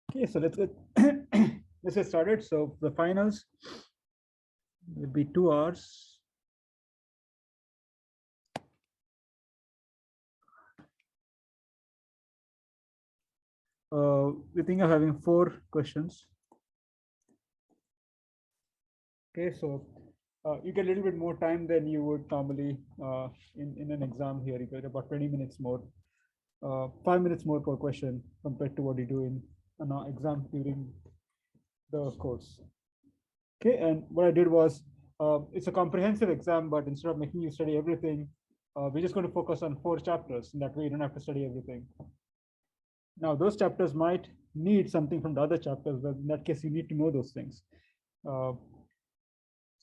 Okay, so let's get let's get started. So the finals will be 2 hours. We think of having 4 questions. Okay, so you get a little bit more time than you would normally in an exam here. You get about 20 minutes more, 5 minutes more per question compared to what you do in an exam during the course. Okay, and what I did was, it's a comprehensive exam, but instead of making you study everything, we're just going to focus on 4 chapters, and that way you don't have to study everything. Now, those chapters might need something from the other chapters, but in that case, you need to know those things.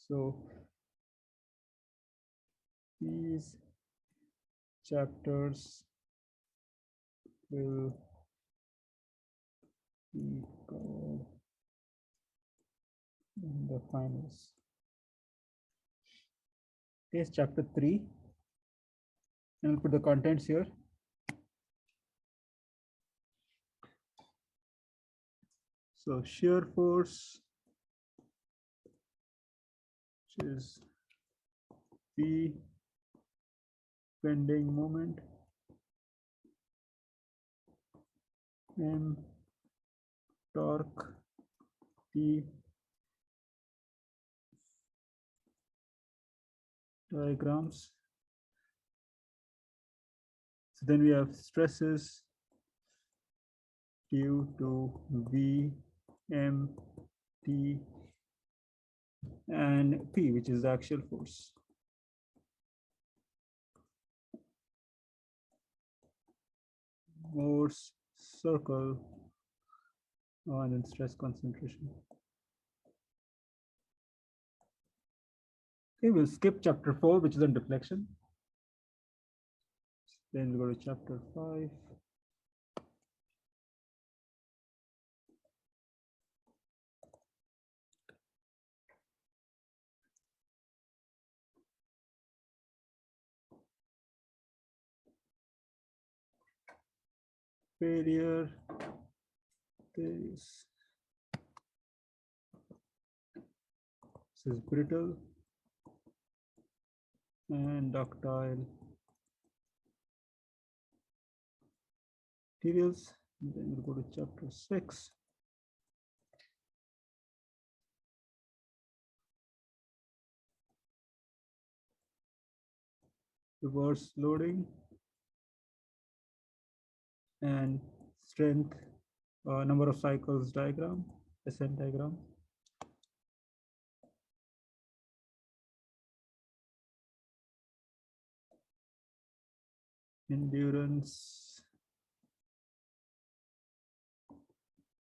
So these chapters will be covered in the finals. Here's chapter 3, and I'll put the contents here. So shear force, which is P bending moment, M torque, T diagrams. So then we have stresses due to V, M, T, and P, which is the axial force. Morse circle, and then stress concentration. Okay, we'll skip chapter 4, which is on deflection. Then we'll go to chapter 5. Failure. This is brittle and ductile materials. And then we'll go to chapter 6. Reverse loading and strength, number of cycles diagram, SN diagram. Endurance,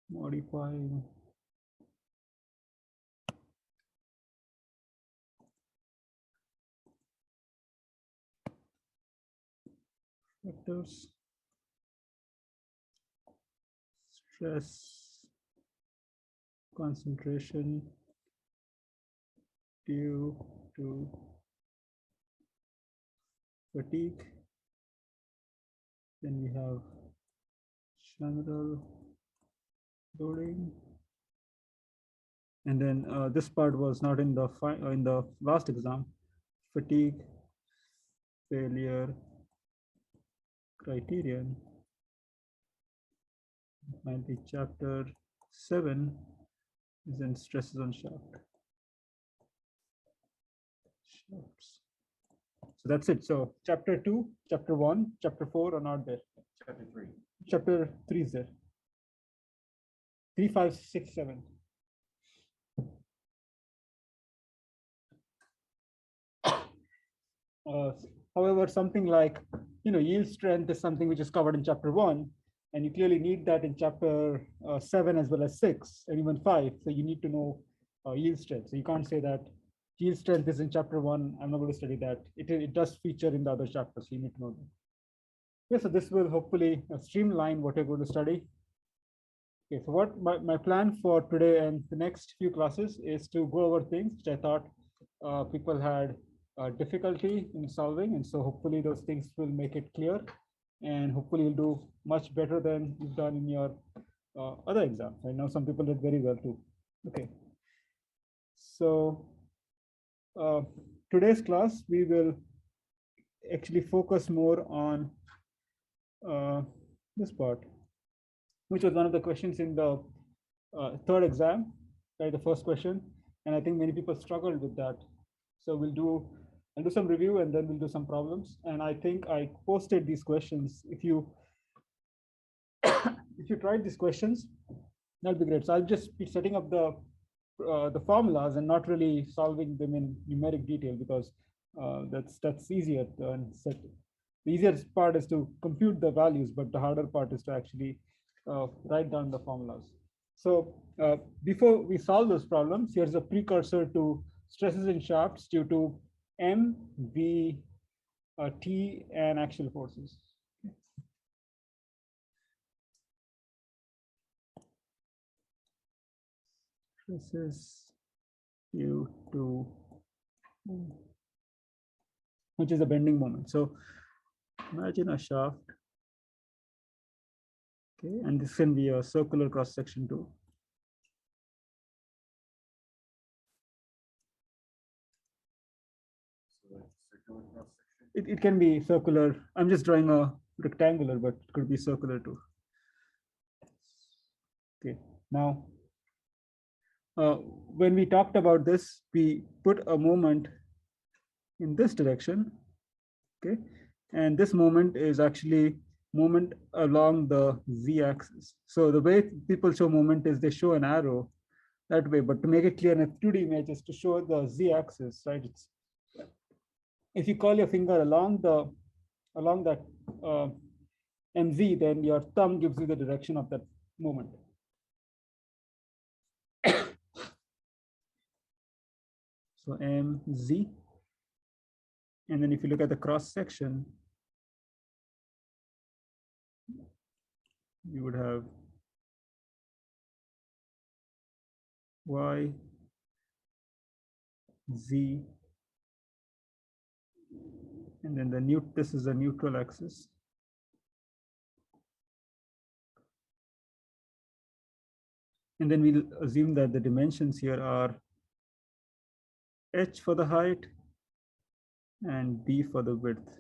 modifying factors, stress concentration due to fatigue. Then we have general loading, and then this part was not in the last exam. Fatigue failure criterion. Finally, chapter 7 is in stresses on shaft. Shafts. So that's it. So chapter 2, chapter 1, chapter 4 are not there. Chapter 3. Chapter 3 is there. 3, 5, 6, 7. However, something like, yield strength is something which is covered in chapter 1, and you clearly need that in chapter 7 as well as 6 and even 5. So you need to know yield strength. So you can't say that yield strength is in chapter 1. I'm not going to study that. It does feature in the other chapters. So you need to know that. Okay, so this will hopefully streamline what you're going to study. Okay, so what my plan for today and the next few classes is to go over things which I thought people had difficulty in solving, and so hopefully those things will make it clear, and hopefully you'll do much better than you've done in your other exams. I know some people did very well too. Okay. So today's class, we will actually focus more on this part, which was one of the questions in the third exam, right? The first question. And I think many people struggled with that. So I'll do some review and then we'll do some problems. And I think I posted these questions. If you tried these questions, that'd be great. So I'll just be setting up the formulas and not really solving them in numeric detail, because that's easier. The easiest part is to compute the values, but the harder part is to actually write down the formulas. So before we solve those problems, here's a precursor to stresses in shafts due to M, V, T, and axial forces. Stresses due to, which is a bending moment. So imagine a shaft, okay, and this can be a circular cross section too. It can be circular. I'm just drawing a rectangular, but it could be circular too. Okay, now when we talked about this, we put a moment in this direction, okay, and this moment is actually moment along the z-axis. So the way people show moment is they show an arrow that way, but to make it clear in a 2D image is to show the z-axis, right? It's, if you call your finger along that mz, then your thumb gives you the direction of that moment. So mz, and then if you look at the cross section, you would have y, z, and then this is the neutral axis. And then we'll assume that the dimensions here are h for the height and b for the width.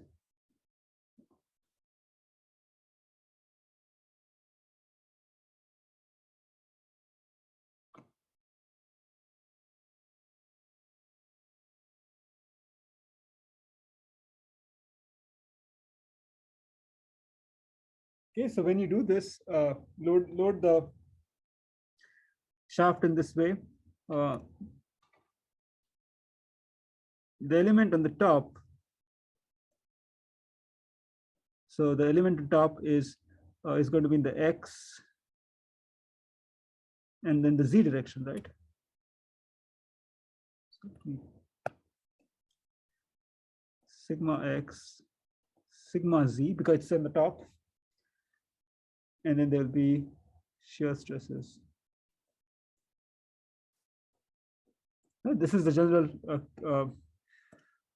Okay, so when you do this, load the shaft in this way. The element on the top, so the element on top is going to be in the x and then the z direction, right? Sigma x, sigma z, because it's in the top, and then there'll be shear stresses. This is the general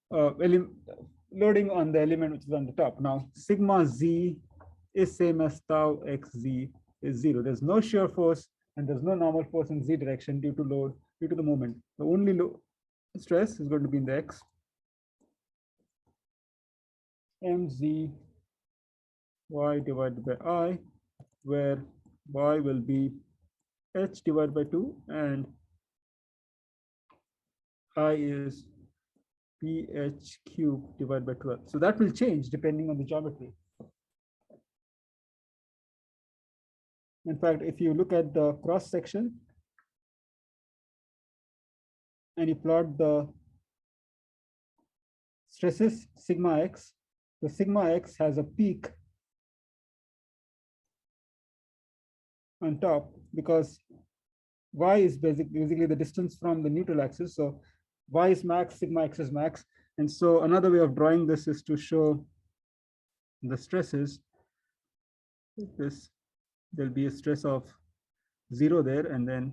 loading on the element which is on the top. Now, sigma z is same as tau xz is 0. There's no shear force and there's no normal force in z direction due to load, due to the moment. The only stress is going to be in the x. mz y divided by I, where y will be h divided by 2 and I is ph cubed divided by 12. So that will change depending on the geometry. In fact, if you look at the cross section and you plot the stresses sigma x, the sigma x has a peak on top because y is basically the distance from the neutral axis. So y is max, sigma x is max. And so another way of drawing this is to show the stresses. This, there'll be a stress of 0 there, and then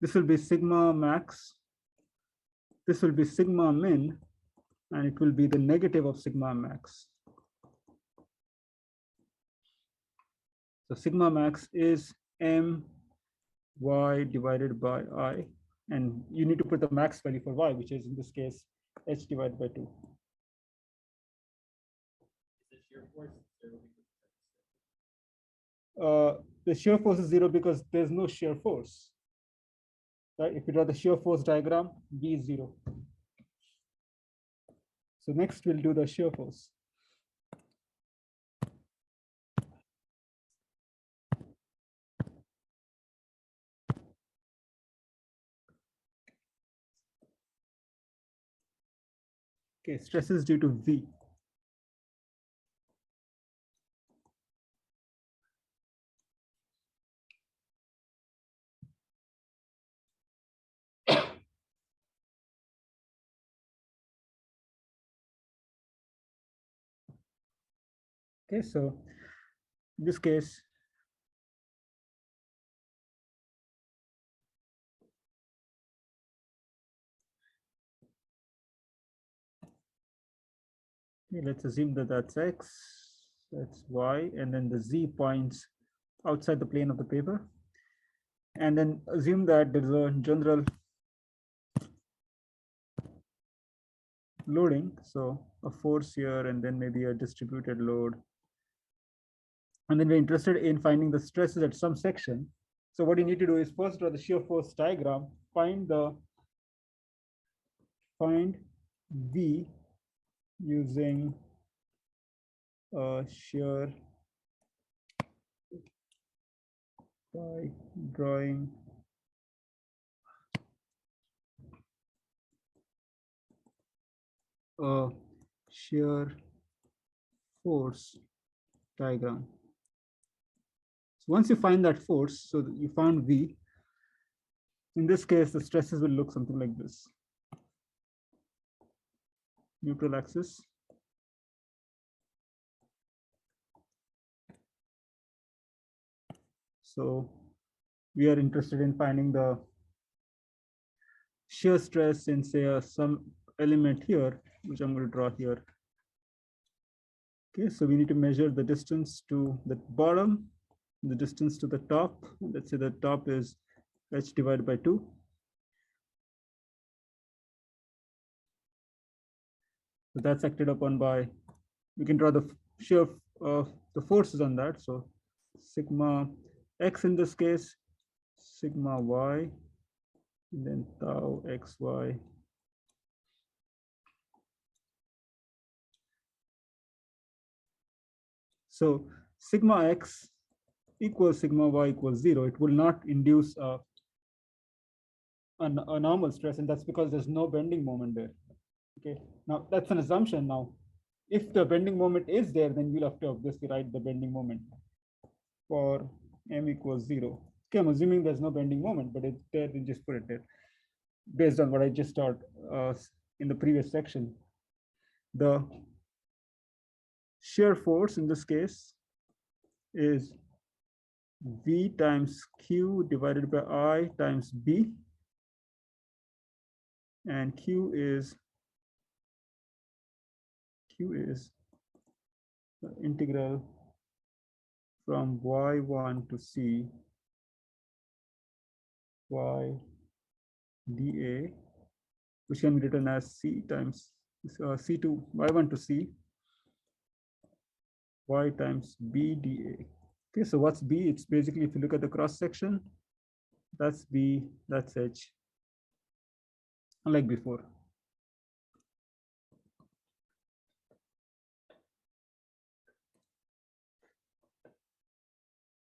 This will be sigma max. This will be sigma min, and it will be the negative of sigma max. So sigma max is m y divided by I, and you need to put the max value for y, which is in this case h divided by 2. The shear force is 0 because there's no shear force. Right? If you draw the shear force diagram, V is 0. So next we'll do the shear force. Okay, stress is due to V. Okay, so in this case, okay, let's assume that that's x, that's y, and then the z points outside the plane of the paper. And then assume that there's a general loading, so a force here, and then maybe a distributed load. And then we're interested in finding the stresses at some section. So what you need to do is first draw the shear force diagram, find V using shear by drawing a shear force diagram. So once you find that force, so that you found V, in this case, the stresses will look something like this. Neutral axis. So we are interested in finding the shear stress in, say, some element here, which I'm going to draw here. Okay, so we need to measure the distance to the bottom, the distance to the top. Let's say the top is h divided by 2. So that's acted upon by, we can draw the shear of the forces on that. So sigma x in this case, sigma y, and then tau xy. So sigma x equals sigma y equals 0. It will not induce a normal stress, and that's because there's no bending moment there. Okay, now that's an assumption. Now, if the bending moment is there, then you'll have to obviously write the bending moment for m equals 0. Okay, I'm assuming there's no bending moment, but it's there, then just put it there. Based on what I just taught in the previous section, the shear force in this case is V times Q divided by I times B, and Q is the integral from y1 to c y dA, which can be written as c times c to y1 to c y times b dA. Okay, so what's b? It's basically, if you look at the cross section, that's b, that's h, unlike before.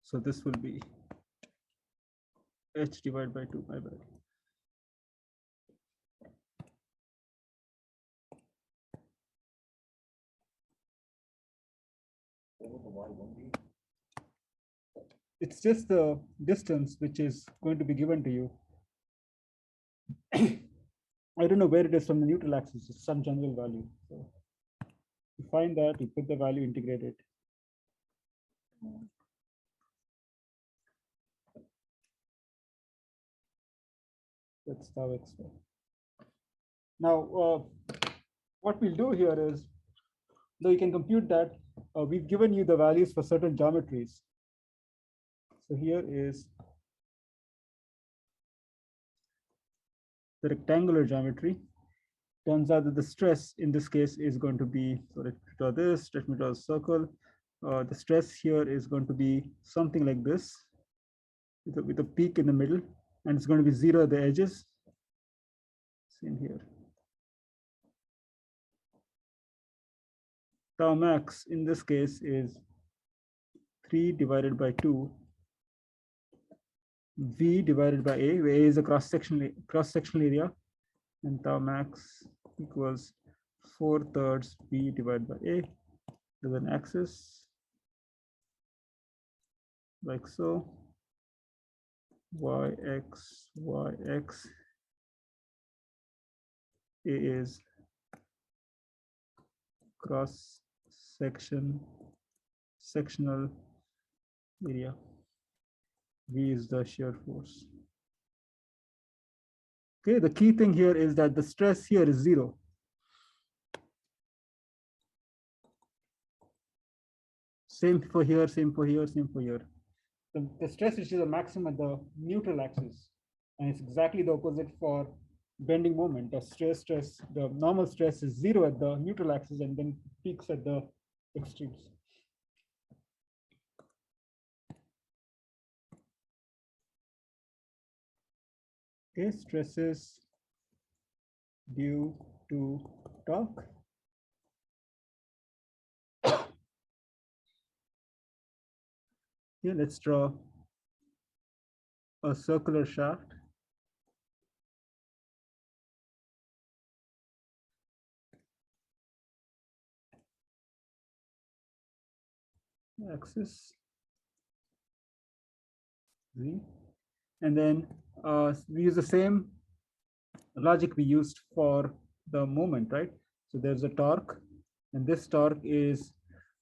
So this will be h divided by 2, my bad. It's just the distance which is going to be given to you. I don't know where it is from the neutral axis, it's some general value. So you find that, you put the value, integrate it. That's tau x square. Now, what we'll do here is, though you can compute that, we've given you the values for certain geometries. So here is the rectangular geometry. Turns out that the stress in this case is going to be, so let me draw this, let me draw a circle. The stress here is going to be something like this, with a peak in the middle, and it's going to be 0 at the edges. Same here. Tau max in this case is 3 divided by 2 V divided by A, where A is a cross-sectional area, and tau max equals 4/3 V divided by A. There's an axis like so, yx, yx. A is sectional area. V is the shear force. Okay, the key thing here is that the stress here is 0. Same for here, same for here, same for here. The stress is the maximum at the neutral axis, and it's exactly the opposite for bending moment. The normal stress is 0 at the neutral axis and then peaks at the extremes. Okay, stresses due to torque. Here, let's draw a circular shaft. Axis Z, and then we use the same logic we used for the moment, right? So there's a torque, and this torque is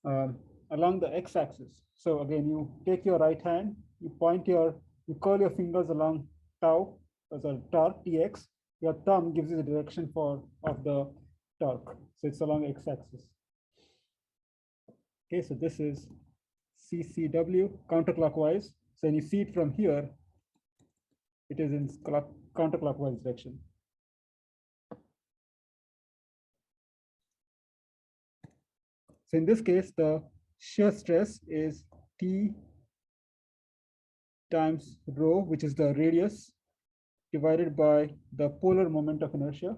along the x-axis. So again, you take your right hand, you curl your fingers along tau, so torque Tx. Your thumb gives you the direction of the torque. So it's along x-axis. Okay, so this is CCW counterclockwise. So when you see it from here, it is in counterclockwise direction. So in this case, the shear stress is T times rho, which is the radius, divided by the polar moment of inertia.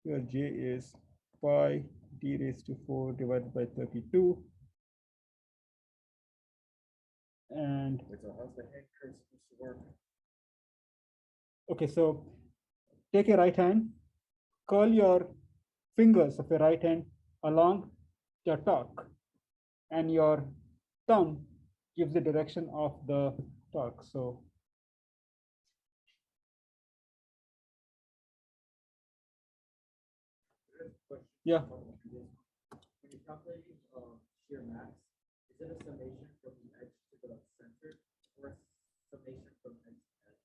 Here J is pi d raised to 4 divided by 32. And so how's the head curve supposed to work? Okay, so take your right hand, curl your fingers of your right hand along your torque, and your thumb gives the direction of the torque. So yeah. When you're calculating shear max, is it a summation from the edge to the center, or a summation from edge to edge?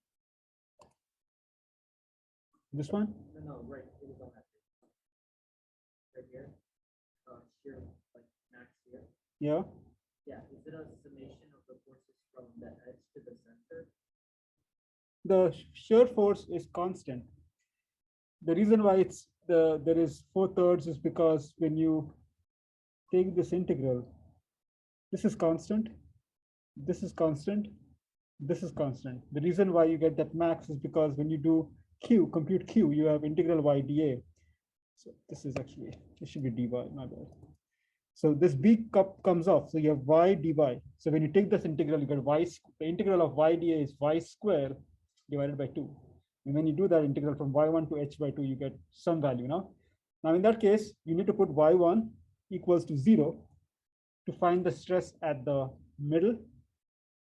This one? No, right. It was on that page. Right here. Shear like max here. Yeah. Yeah. Is it a summation of the forces from the edge to the center? The shear force is constant. The reason why there is 4/3 is because when you take this integral, this is constant, this is constant, this is constant. The reason why you get that max is because when you do compute Q, you have integral y dA. So this is actually, it should be dy, my bad. So this b cup comes off, so you have y dy. So when you take this integral, you get y, the integral of y dA is y squared divided by 2. And when you do that integral from y1 to h by 2, you get some value now. Now in that case, you need to put y1 equals to 0 to find the stress at the middle.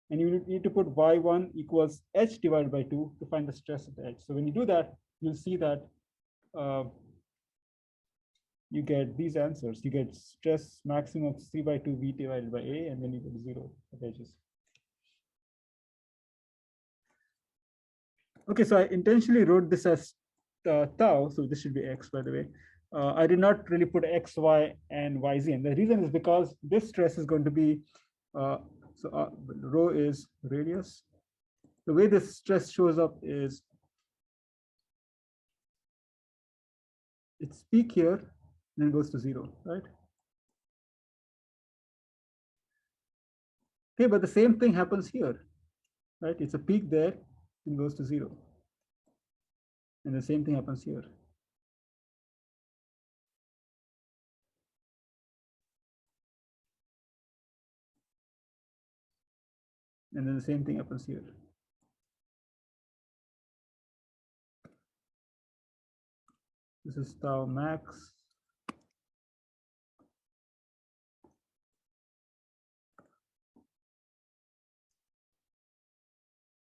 And you need to put y1 equals h divided by 2 to find the stress at the edge. So when you do that, you'll see that you get these answers. You get stress maximum of 3 by 2 V divided by A, and then you get 0 at edges. Okay, so I intentionally wrote this as tau, so this should be x, by the way. I did not really put x, y, and yz, and the reason is because this stress is going to be, rho is radius. The way this stress shows up is its peak here, then goes to 0, right? Okay, but the same thing happens here, right? It's a peak there, and goes to 0. And the same thing happens here. And then the same thing happens here. This is tau max.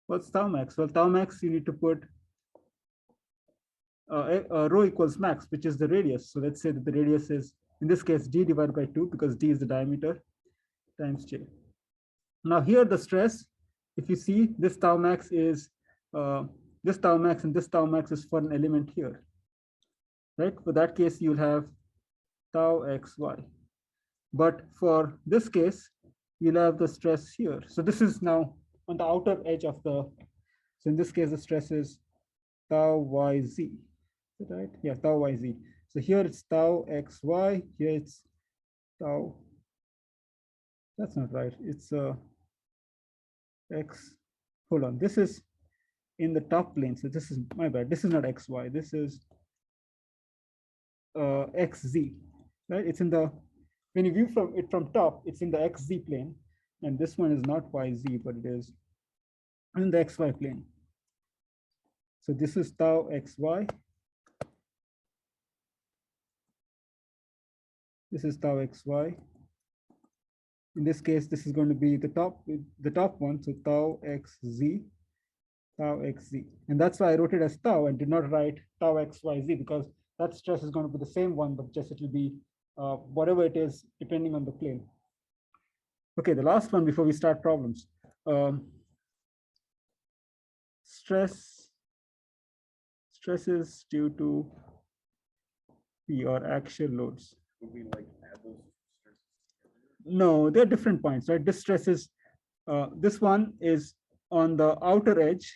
What's tau max? Well, tau max, you need to put rho equals max, which is the radius. So let's say that the radius is, in this case, d divided by 2, because d is the diameter, times j. Now here the stress, if you see, this tau max is, this tau max and this tau max is for an element here, right? For that case, you'll have tau xy. But for this case, you'll have the stress here. So this is now on the outer edge of the, so in this case, the stress is tau yz, right? Yeah, tau yz. So here it's tau xy, here it's tau, that's not right. It's x, hold on, this is in the top plane. So this is, my bad, this is not xy, this is xz, right? It's in the, when you view from it from top, it's in the xz plane. And this one is not yz, but it is in the xy plane. So this is tau xy. This is tau xy. In this case, this is going to be the top one, so tau xz, tau xz. And that's why I wrote it as tau and did not write tau xyz, because that stress is going to be the same one, but just it will be whatever it is, depending on the plane. Okay, the last one before we start problems. Stresses due to P or axial loads. Would we like add those stresses together? No, they're different points, right? This stress is, this one is on the outer edge,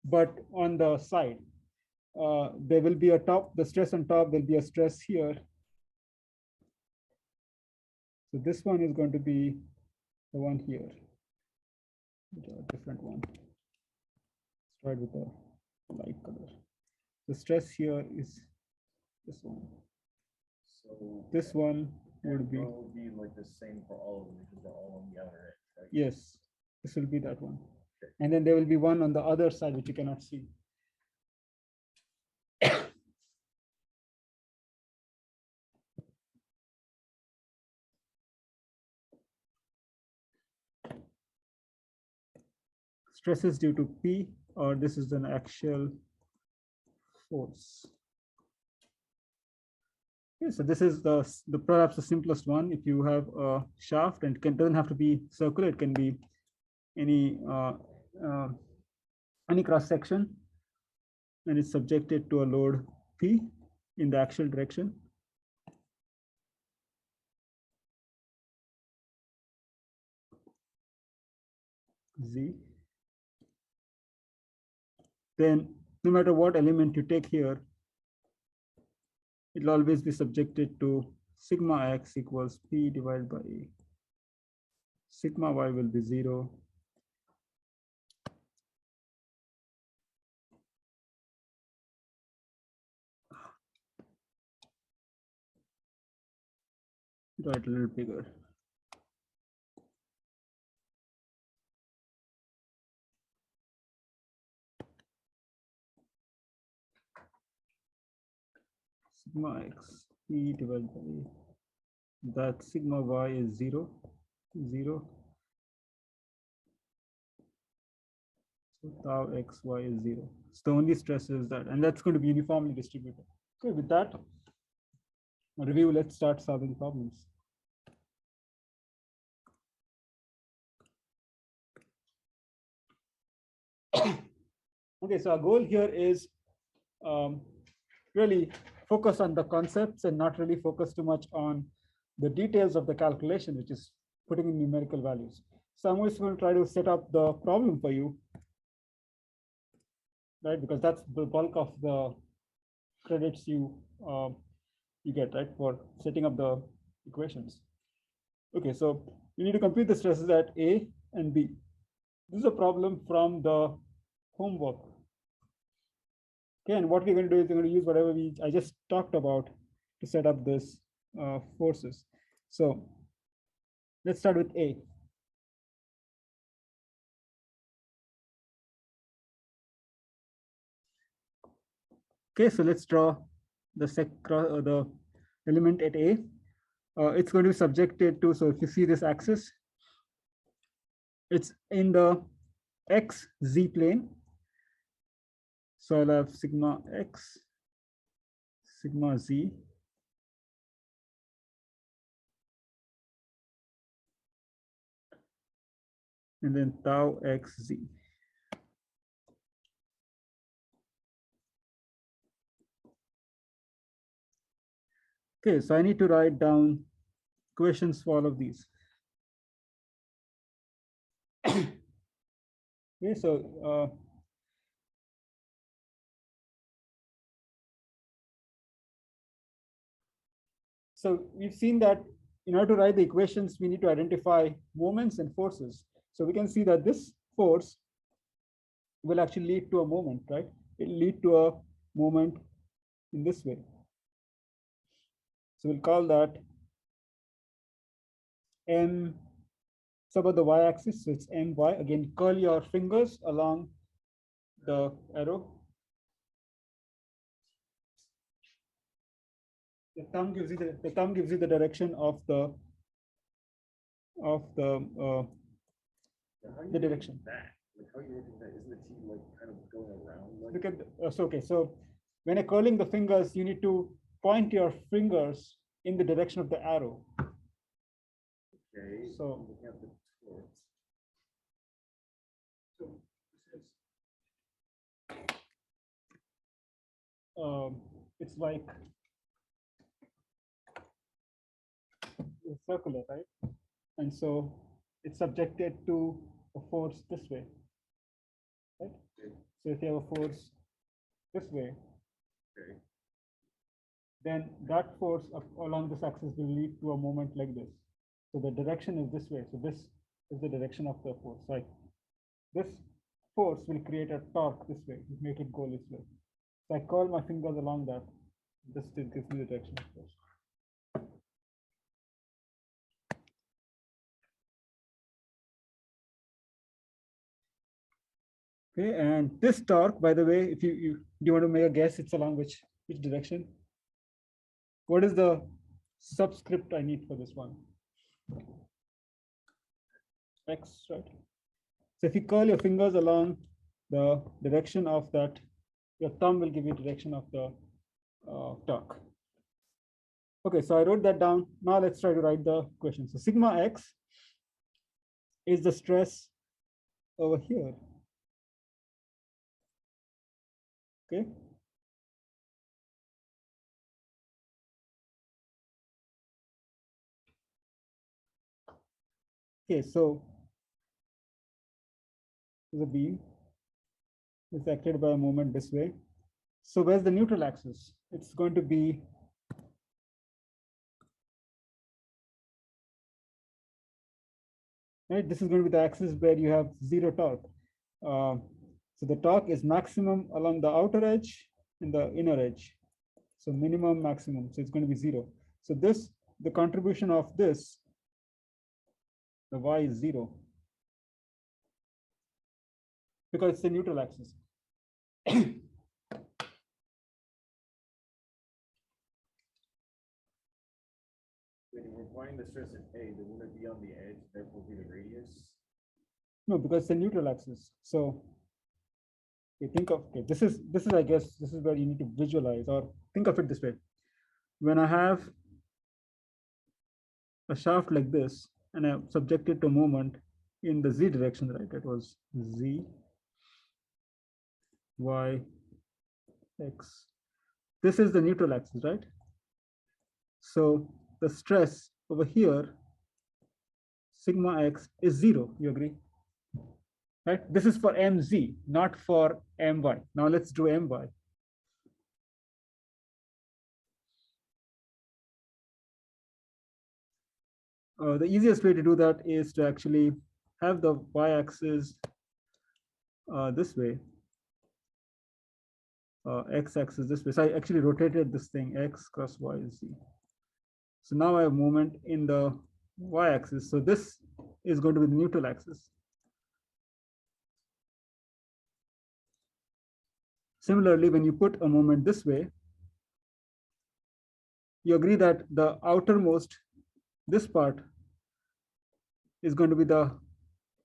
but on the side. There will be a top, the stress on top, there'll be a stress here. So this one is going to be the one here, a different one. Start with the light color. The stress here is this one. So this one would be, will be like the same for all of them because they're all on the outer edge, right? yes, this will be that one. Okay. And then there will be one on the other side, which you cannot see. Stresses due to P, or this is an axial force. Okay, so this is the perhaps the simplest one. If you have a shaft, and it doesn't have to be circular, it can be any cross section, and it's subjected to a load P in the axial direction. Z. Then no matter what element you take here, it'll always be subjected to sigma x equals P divided by A. Sigma y will be 0. Write a little bigger. Sigma x P divided by A. That sigma y is 0, 0. So tau xy is 0. So the only stress is that, and that's going to be uniformly distributed. Okay, with that review, let's start solving problems. On Okay, so our goal here is really focus on the concepts and not really focus too much on the details of the calculation, which is putting in numerical values. So I'm just going to try to set up the problem for you, right? Because that's the bulk of the credits you get, right, for setting up the equations. Okay, so you need to compute the stresses at A and B. This is a problem from the homework. Okay, and what we're going to do is we're going to use whatever I just talked about to set up this forces. So let's start with A. Okay, so let's draw the element at A. It's going to be subjected to, so if you see this axis, it's in the XZ plane. So I'll have sigma X, sigma Z, and then tau XZ. Okay, so I need to write down equations for all of these. Okay, so we've seen that in order to write the equations, we need to identify moments and forces. So we can see that this force will actually lead to a moment, right? It will lead to a moment in this way. So we'll call that M sub of the y-axis. So it's my. Again, curl your fingers along the arrow. The thumb gives you the direction of the direction. That? Like, how are you working that? Isn't the T like kind of going around? Like... Look at so okay. So when you're curling the fingers, you need to point your fingers in the direction of the arrow. Okay. So looking at the torque. So it's like circular, right? And so it's subjected to a force this way, right? Okay. So if you have a force this way, Okay. then that force along this axis will lead to a moment like this. So the direction is this way. So this is the direction of the force. Like this force will create a torque this way, make it go this way. So I curl my fingers along that. This gives me the direction of force. Okay, and this torque, by the way, if do you want to make a guess, it's along which direction? What is the subscript I need for this one? X, right? So if you curl your fingers along the direction of that, your thumb will give you direction of the torque. Okay, so I wrote that down. Now let's try to write the equation. So sigma X is the stress over here. Okay. Okay, so the beam is acted by a moment this way. So where's the neutral axis? It's going to be right. This is going to be the axis where you have zero torque. So the torque is maximum along the outer edge and the inner edge. So minimum, maximum. So it's going to be zero. So this, the contribution of this, the y is zero because it's the neutral axis. When we're pointing the stress at A, then wouldn't it be on the edge, therefore be the radius? No, because it's the neutral axis. So you think of, okay, this is I guess this is where you need to visualize or think of it this way. When I have a shaft like this and I'm subjected to moment in the z direction, right? It was z. y, x. This is the neutral axis, right? So the stress over here, sigma x is 0. You agree? Right? This is for mz, not for my. Now let's do my. The easiest way to do that is to actually have the y-axis this way, x-axis this way. So I actually rotated this thing, x cross y z. So now I have movement in the y-axis. So this is going to be the neutral axis. Similarly, when you put a moment this way, you agree that the outermost, this part, is going to be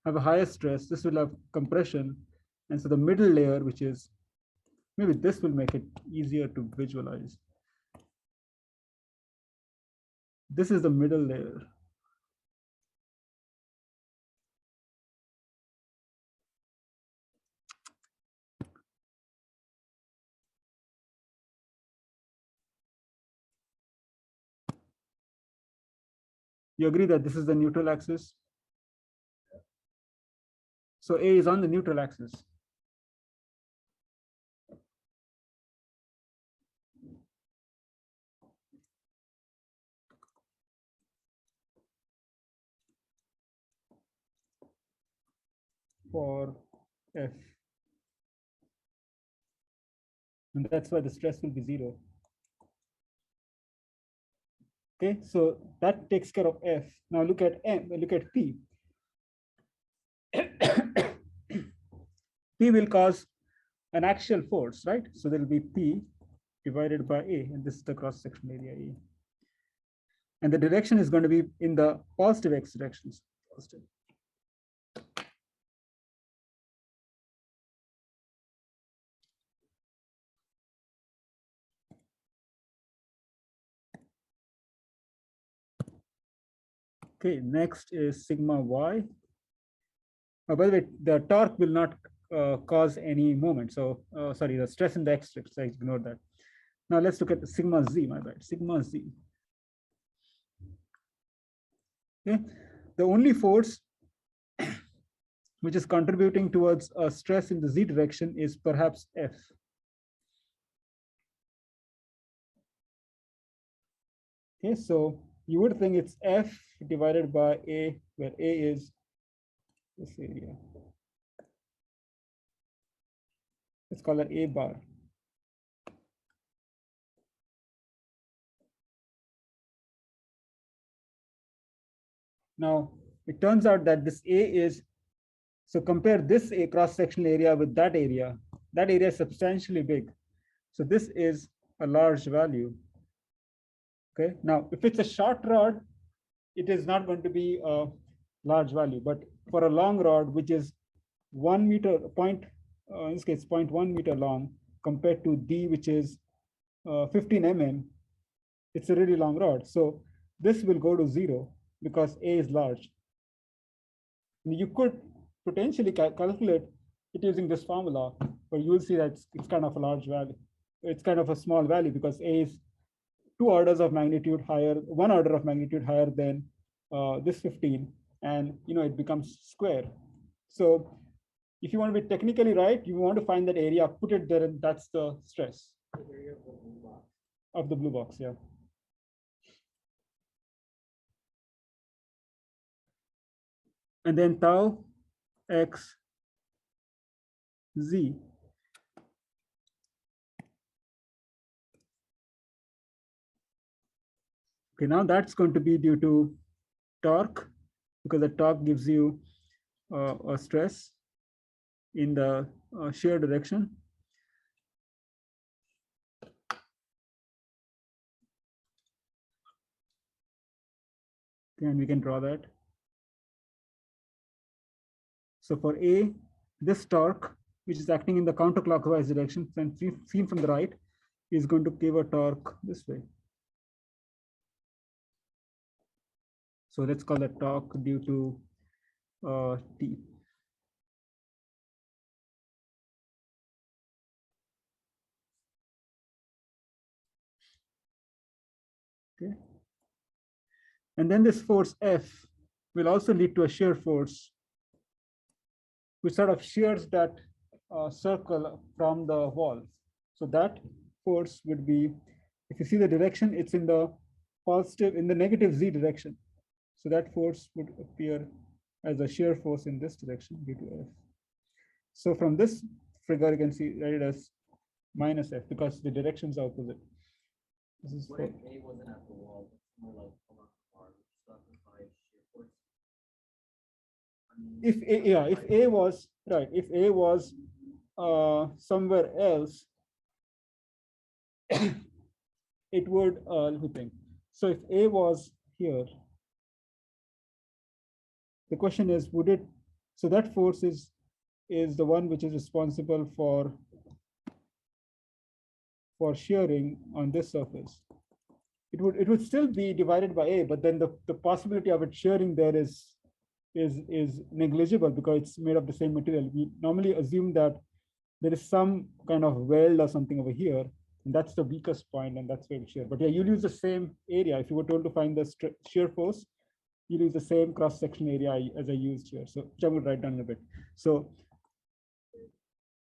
have a higher stress. This will have compression. And so the middle layer, which is, maybe this will make it easier to visualize. This is the middle layer. You agree that this is the neutral axis? So A is on the neutral axis. For F. And that's why the stress will be 0. Okay, so that takes care of F. Now look at P. P will cause an axial force, right? So there will be P divided by A, and this is the cross-sectional area A. And the direction is going to be in the positive x directions. Positive. Okay, next is sigma y. By the way, the torque will not cause any moment. So, sorry, the stress in the x direction, so I ignore that. Now let's look at the sigma z, my bad, sigma z. Okay, the only force which is contributing towards a stress in the z direction is perhaps F. Okay, so you would think it's F divided by A, where A is this area. Let's call it A bar. Now, it turns out that this A is, so compare this A cross-sectional area with that area. That area is substantially big. So this is a large value. Okay, now if it's a short rod, it is not going to be a large value, but for a long rod, which is 1 meter, in this case, 0.1 meter long, compared to D, which is 15 mm, it's a really long rod. So this will go to 0 because A is large. And you could potentially calculate it using this formula, but you'll see that it's kind of a large value. It's kind of a small value because A is 2 orders of magnitude higher, 1 order of magnitude higher than this 15, and it becomes square. So if you want to be technically right, you want to find that area, put it there, and that's the stress of the blue box. Yeah. And then tau x z. Okay, now that's going to be due to torque, because the torque gives you a stress in the shear direction. Okay, and we can draw that. So for A, this torque, which is acting in the counterclockwise direction and seen from the right, is going to give a torque this way. So let's call that torque due to T. And then this force F will also lead to a shear force, which sort of shears that circle from the wall. So that force would be, if you see the direction, it's in the positive, in the negative z direction. So that force would appear as a shear force in this direction due to F. So from this figure, you can see write it as minus F because the directions are opposite. This is What if A wasn't at the wall, but more like along the bar, which is not by shear force? if A, yeah, if A was right, if A was somewhere else, it would let me think. So if A was here, the question is, would it? So that force is the one which is responsible for shearing on this surface. It would still be divided by A, but then the possibility of it shearing there is negligible because it's made of the same material. We normally assume that there is some kind of weld or something over here, and that's the weakest point, and that's where we shear. But yeah, you'll use the same area. If you were told to find the shear force, you'll use the same cross-section area as I used here. So which I'm going to write down in a bit. So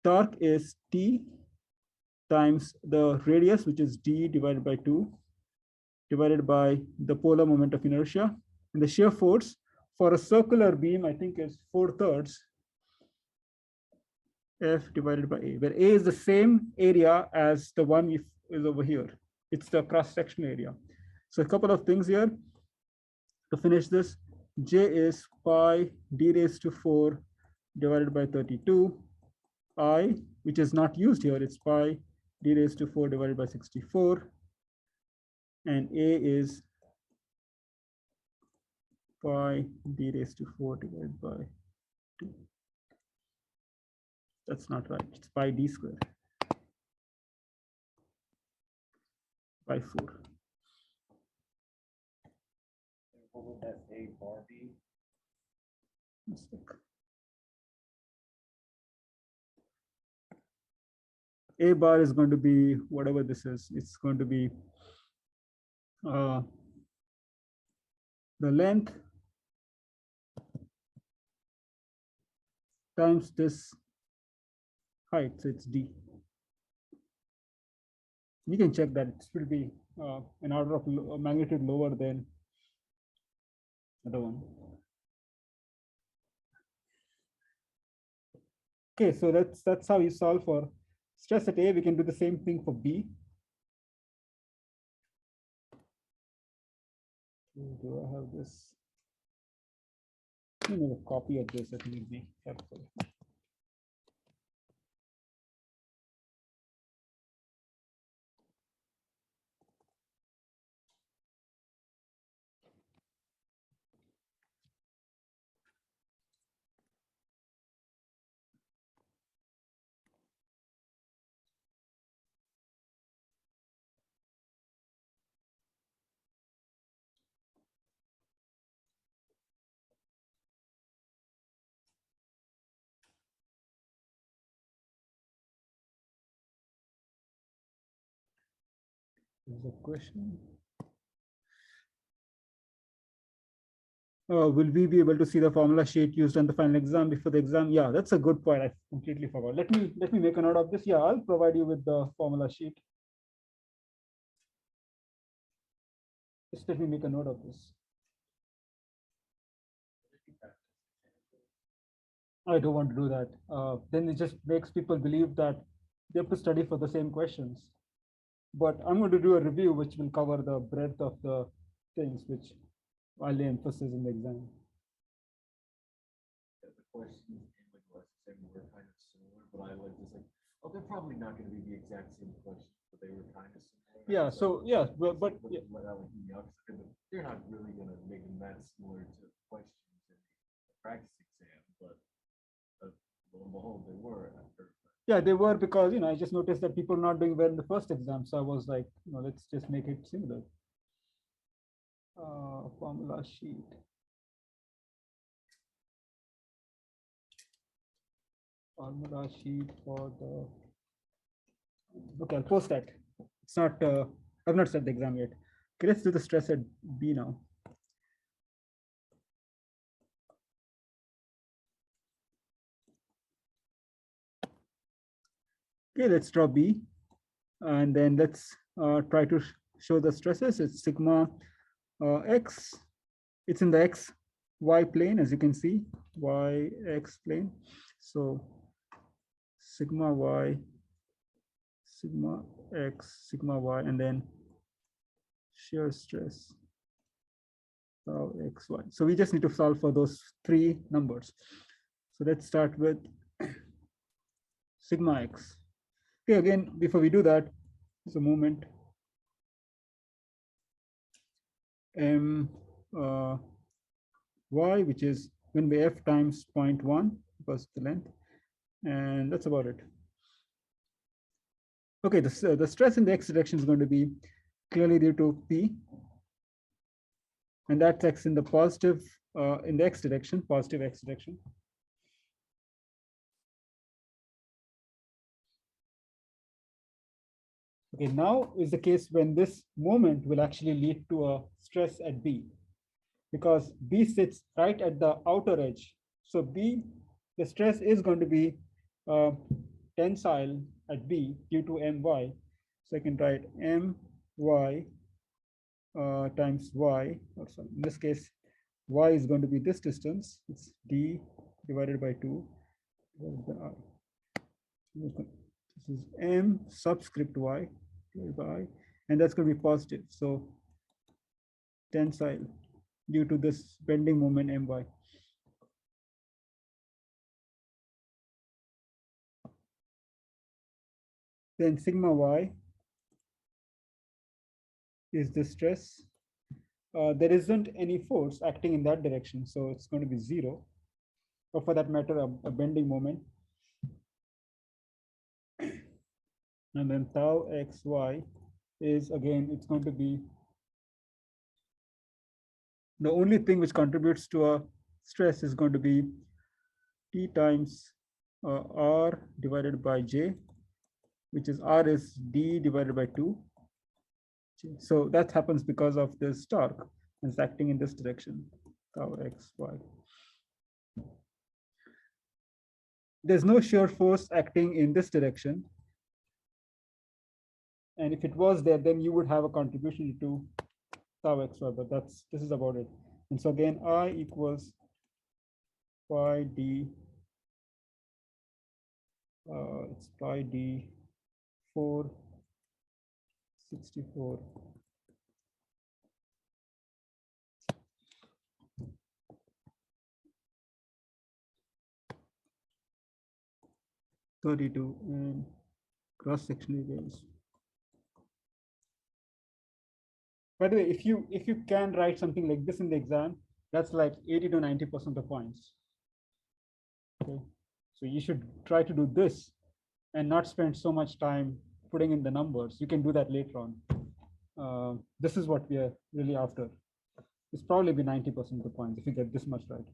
torque is T times the radius, which is D divided by 2, divided by the polar moment of inertia. And the shear force for a circular beam, I think, is 4/3 F divided by A, where A is the same area as the one is over here. It's the cross-section area. So a couple of things here to finish this. J is pi d raised to 4 divided by 32. I, which is not used here, it's pi d raised to 4 divided by 64. And A is pi d raised to 4 divided by 2. That's not right. It's pi d squared by 4. What would that A bar be? A bar is going to be whatever this is. It's going to be the length times this height. So it's D. You can check that. It will be an order of magnitude lower than the other one. Okay, so that's how you solve for stress at A. We can do the same thing for B. Do I have this? I need a copy of this. I think it'd be helpful. There's a question. Will we be able to see the formula sheet used on the final exam before the exam? Yeah, that's a good point. I completely forgot. Let me make a note of this. Yeah, I'll provide you with the formula sheet. Just let me make a note of this. I don't want to do that. Then it just makes people believe that they have to study for the same questions. But I'm going to do a review which will cover the breadth of the things which I'll lay emphasis in the exam. The questions in like lesson 7 were kind of similar, but I was just like, oh, they're probably not going to be the exact same questions, but they were kind of similar. Yeah. So yeah, but yeah. They're not really going to make them that similar to questions in the practice exam, but lo and behold, they were after. Yeah, they were because I just noticed that people not doing well in the first exam, so I was like, let's just make it similar. Formula sheet. Formula sheet for the. Okay, I'll post that. It's not. I've not set the exam yet. Okay, let's do the stress at B now. Okay, let's draw B. And then let's try to show the stresses. It's sigma x. It's in the x, y plane, as you can see, y, x plane. So sigma y, sigma x, sigma y, and then shear stress tau xy. So we just need to solve for those three numbers. So let's start with sigma x. Okay, again, before we do that, there's a moment m y, which is when we f times 0.1 because the length, and that's about it. Okay, the stress in the x direction is going to be clearly due to p, and that's x in the positive in the x direction, positive x direction. Okay, now is the case when this moment will actually lead to a stress at B, because B sits right at the outer edge. So B, the stress is going to be tensile at B due to My. So I can write My times Y, or so in this case, Y is going to be this distance. It's D divided by 2. This is M subscript Y by, and that's going to be positive. So tensile due to this bending moment My. Then sigma Y is the stress. There isn't any force acting in that direction, so it's going to be 0, or for that matter, a bending moment. And then tau xy is, again, it's going to be the only thing which contributes to a stress is going to be T times R divided by J, which is R is D divided by 2. So that happens because of this torque. It's acting in this direction, tau xy. There's no shear force acting in this direction. And if it was there, then you would have a contribution to tau xy, but this is about it. And so again, I equals pi d, it's pi d 464. And cross-sectional gains. By the way, if you can write something like this in the exam, that's like 80 to 90% of the points. Okay, so you should try to do this and not spend so much time putting in the numbers. You can do that later on. This is what we are really after. It's probably be 90% of the points if you get this much right.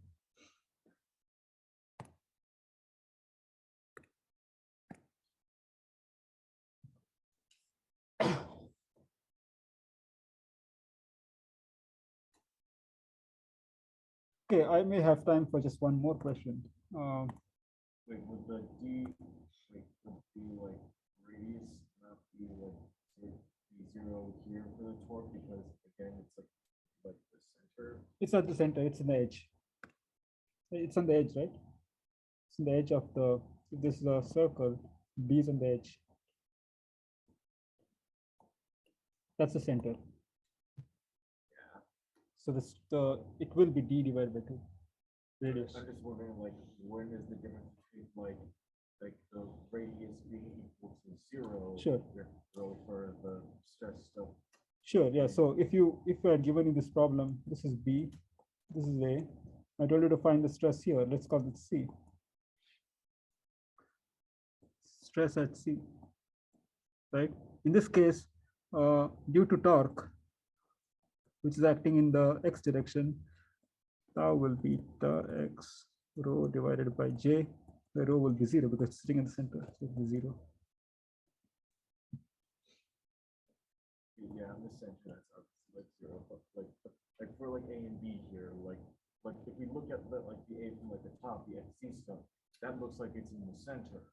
Okay, I may have time for just one more question. Wait, would the D, like, like radius not be like be 0 here for the torque, because again it's like the center? It's not the center, it's in the edge. It's on the edge, right? It's on the edge of the, if this is a circle, B is on the edge. That's the center. Yeah. So this it will be D divided by 2 radius. I'm just wondering, like, when is the difference between like the radius being equal to 0? Sure. For the stress stuff. Sure, yeah. So if I had given you this problem, this is B, this is A. I told you to find the stress here. Let's call it C. Stress at C, right? In this case, due to torque, which is acting in the x direction, tau will be tau x rho divided by J, where rho will be 0 because it's sitting in the center, so it will be 0. Yeah, in the center, that's obviously like 0, but like for like A and B here, like if we look at the like the A from like the top, the XC stuff, that looks like it's in the center.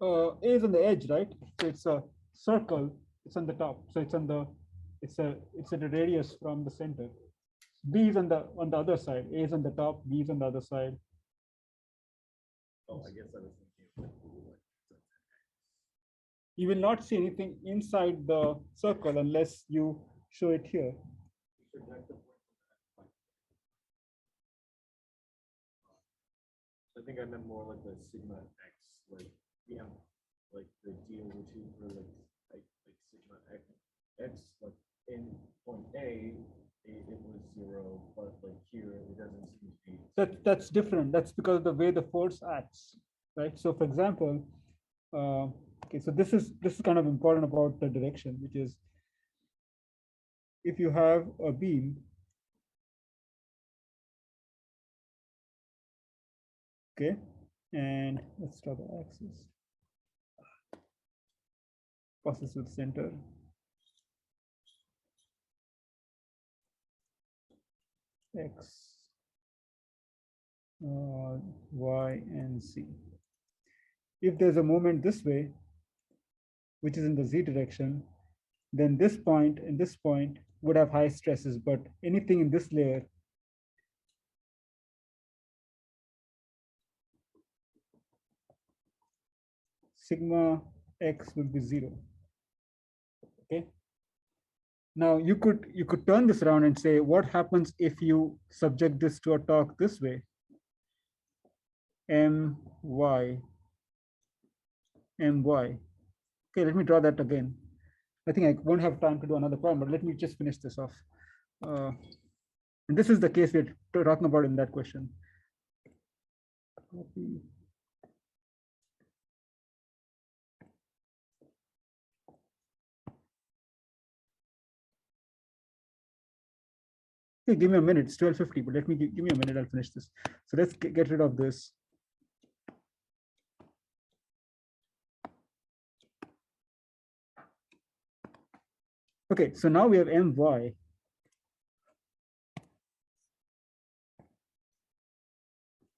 A is on the edge, right? So it's a circle. It's on the top. So it's on the it's at a radius from the center. B is on the other side. A is on the top. B is on the other side. Oh, I guess I was thinking of like You will not see anything inside the circle unless you show it here. I think I meant more like the sigma x, like yeah, like the deal which is for like sigma x like in point A, it was 0, but like here it doesn't seem to be. That's different. That's because of the way the force acts, right? So, for example, okay, so this is kind of important about the direction, which is if you have a beam, okay, and let's draw the axis. Passes with center. X, Y, and Z. If there's a moment this way, which is in the Z direction, then this point and this point would have high stresses, but anything in this layer sigma x will be 0. Okay. Now you could turn this around and say, what happens if you subject this to a torque this way? My. Okay, let me draw that again. I think I won't have time to do another problem, but let me just finish this off. And this is the case we're talking about in that question. Copy. Okay, give me a minute. It's 12:50, but let me give me a minute. I'll finish this. So let's get rid of this. Okay, so now we have my.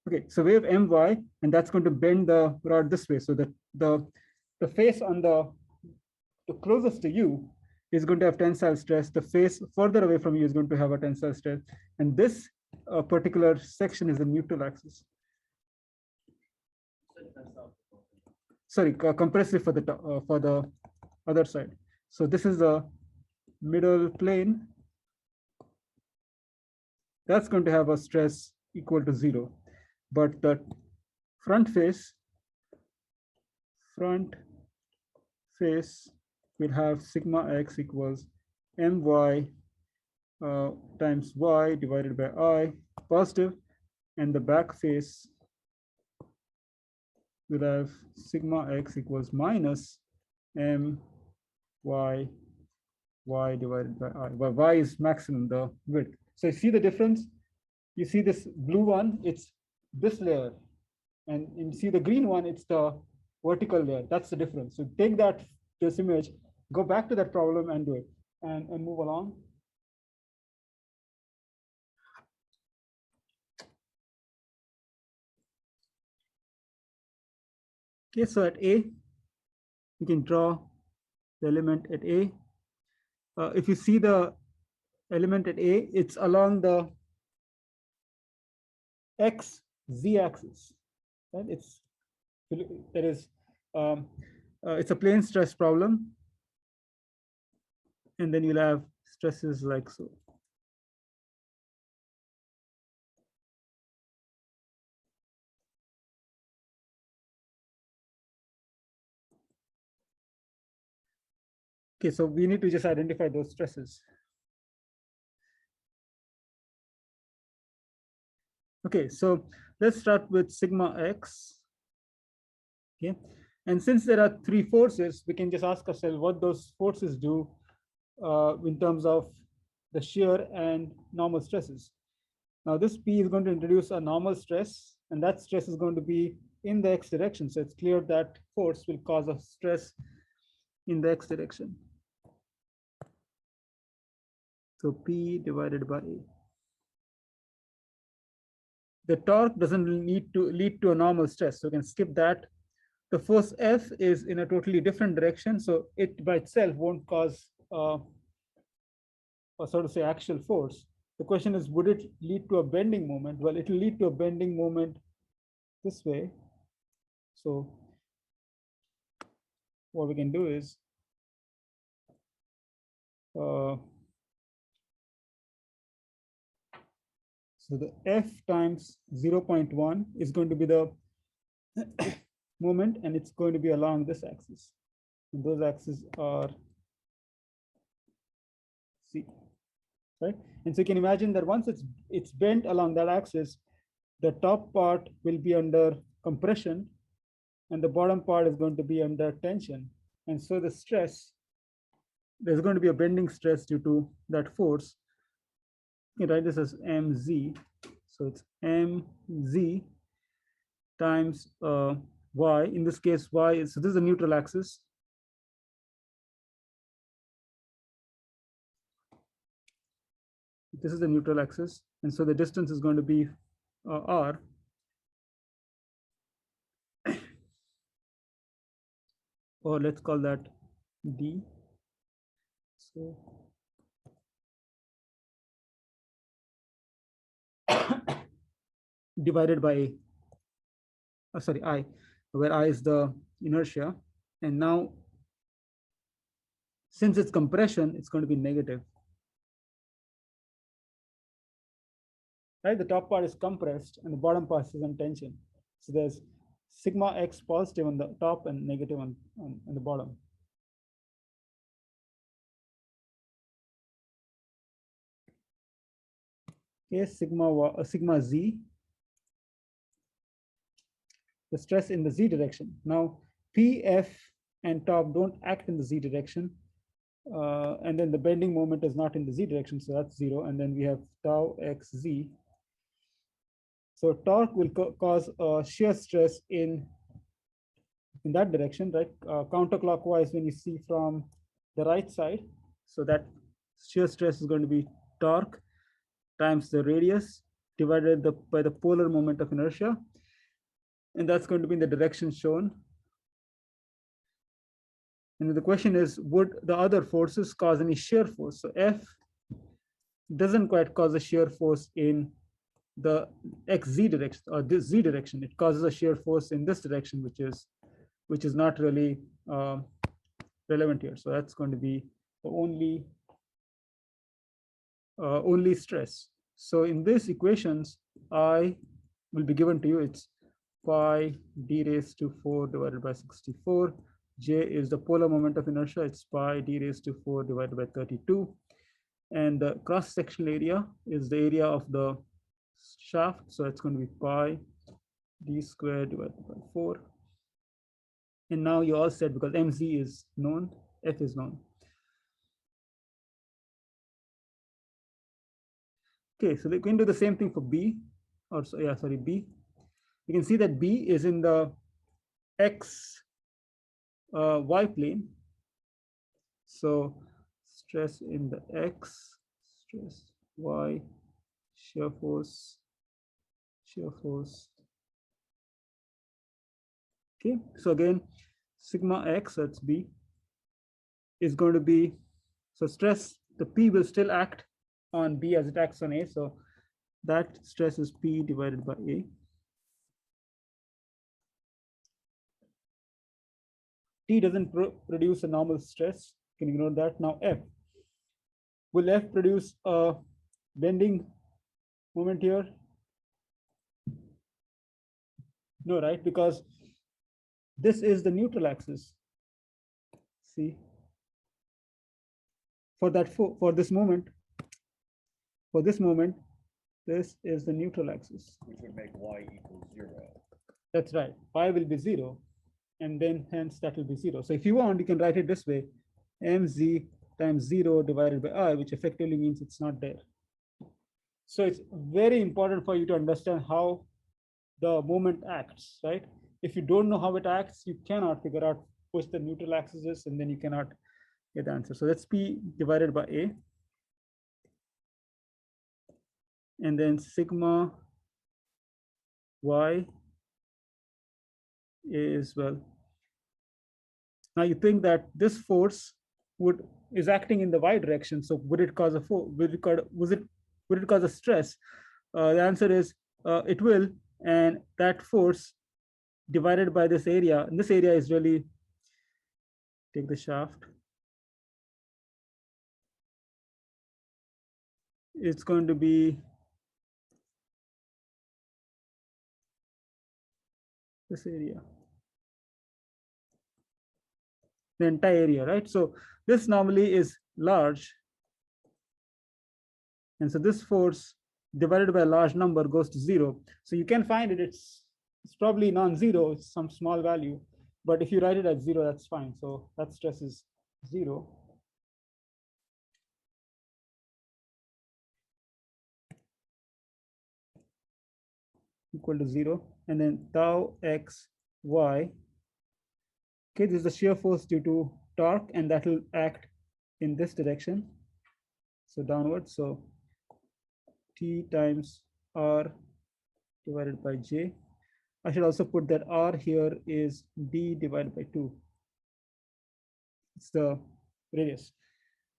Okay, so we have my, and that's going to bend the rod this way. So the face on the closest to you is going to have tensile stress. The face further away from you is going to have a tensile stress. And this particular section is the neutral axis. Sorry, compressive for the other side. So this is the middle plane. That's going to have a stress equal to 0. But the front face will have sigma x equals my times y divided by I positive, and the back face will have sigma x equals minus my y divided by I, where y is maximum, the width. So you see the difference? You see this blue one, it's this layer. And you see the green one, it's the vertical layer. That's the difference. So take this image, go back to that problem and do it, and move along. Okay, so at A, you can draw the element at A. If you see the element at A, it's along the XZ axis. Right? It's a plane stress problem, and then you'll have stresses like so. Okay, so we need to just identify those stresses. Okay, so let's start with sigma x. Okay, and since there are 3 forces, we can just ask ourselves what those forces do in terms of the shear and normal stresses. Now this P is going to introduce a normal stress, and that stress is going to be in the x direction. So it's clear that force will cause a stress in the x direction. So P divided by A. The torque doesn't need to lead to a normal stress, so we can skip that. the force F is in a totally different direction. So it by itself won't cause, or sort of say, axial force. The question is, would it lead to a bending moment? Well, it will lead to a bending moment this way. So what we can do is, so the F times 0.1 is going to be the moment, and it's going to be along this axis. And those axes are C, right? And so you can imagine that once it's bent along that axis, the top part will be under compression, and the bottom part is going to be under tension. And so the stress, there's going to be a bending stress due to that force. You can write this as mz. So it's mz times y. In this case, y is, so this is the neutral axis. This is the neutral axis. And so the distance is going to be r. Or let's call that d. So divided by I, where I is the inertia. And now, since it's compression, it's going to be negative. Right? The top part is compressed and the bottom part is in tension. So there's sigma x positive on the top and negative on the bottom. Okay, sigma z, the stress in the z direction. Now, P, F, and top don't act in the z direction. And then the bending moment is not in the z direction, so that's 0. And then we have tau x z. So torque will cause a shear stress in that direction, right? Counterclockwise when you see from the right side. So that shear stress is going to be torque times the radius divided by the polar moment of inertia. And that's going to be in the direction shown. And the question is, would the other forces cause any shear force? So F doesn't quite cause a shear force in the xz direction or this z direction. It causes a shear force in this direction, which is not really relevant here. So that's going to be the only stress. So in these equations, I will be given to you. It's pi d raised to 4 divided by 64. J is the polar moment of inertia. It's pi d raised to 4 divided by 32. And the cross-sectional area is the area of the shaft. So it's going to be pi d squared divided by 4. And now you all said, because mz is known, F is known. Okay, so we can do the same thing for B, or so, yeah, sorry, B. You can see that B is in the x y plane. So stress in the x, stress y, shear force. Okay, so again, sigma x, that's B, is going to be, so stress, the P will still act on B as it acts on A. So that stress is P divided by A. T doesn't produce a normal stress. You can ignore that. Now F. Will F produce a bending moment here? No, right? Because this is the neutral axis. See? For this moment, this is the neutral axis. Which would make y equals 0. That's right. Y will be 0. And then hence that will be 0. So if you want, you can write it this way: mz times 0 divided by I, which effectively means it's not there. So it's very important for you to understand how the moment acts, right? If you don't know how it acts, you cannot figure out which the neutral axis is, and then you cannot get the answer. So that's P divided by A. And then sigma y is, well, Now you think that this force is acting in the y direction. So would it cause a would it cause a stress? The answer is it will, and that force divided by this area, and this area is really, take the shaft, it's going to be this area, the entire area, right? So this normally is large, and so this force divided by a large number goes to 0. So you can find it, it's probably non-zero, it's some small value, but if you write it at 0, that's fine. So that stress is 0. Equal to 0, and then tau x y. Okay, this is the shear force due to torque, and that will act in this direction, so downwards. So T times R divided by J. I should also put that R here is D divided by 2. It's the radius.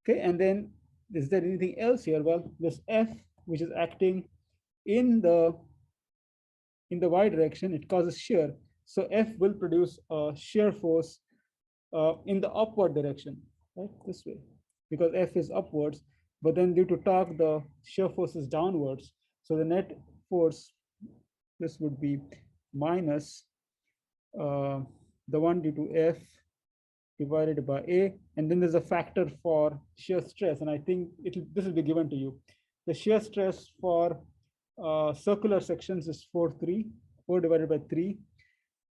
Okay, and then is there anything else here? Well, this F, which is acting in the y direction, it causes shear. So F will produce a shear force in the upward direction, right? This way, because F is upwards, but then due to torque, the shear force is downwards. So the net force, this would be minus the one due to F divided by A, and then there's a factor for shear stress, and I think this will be given to you. The shear stress for circular sections is 4 divided by 3.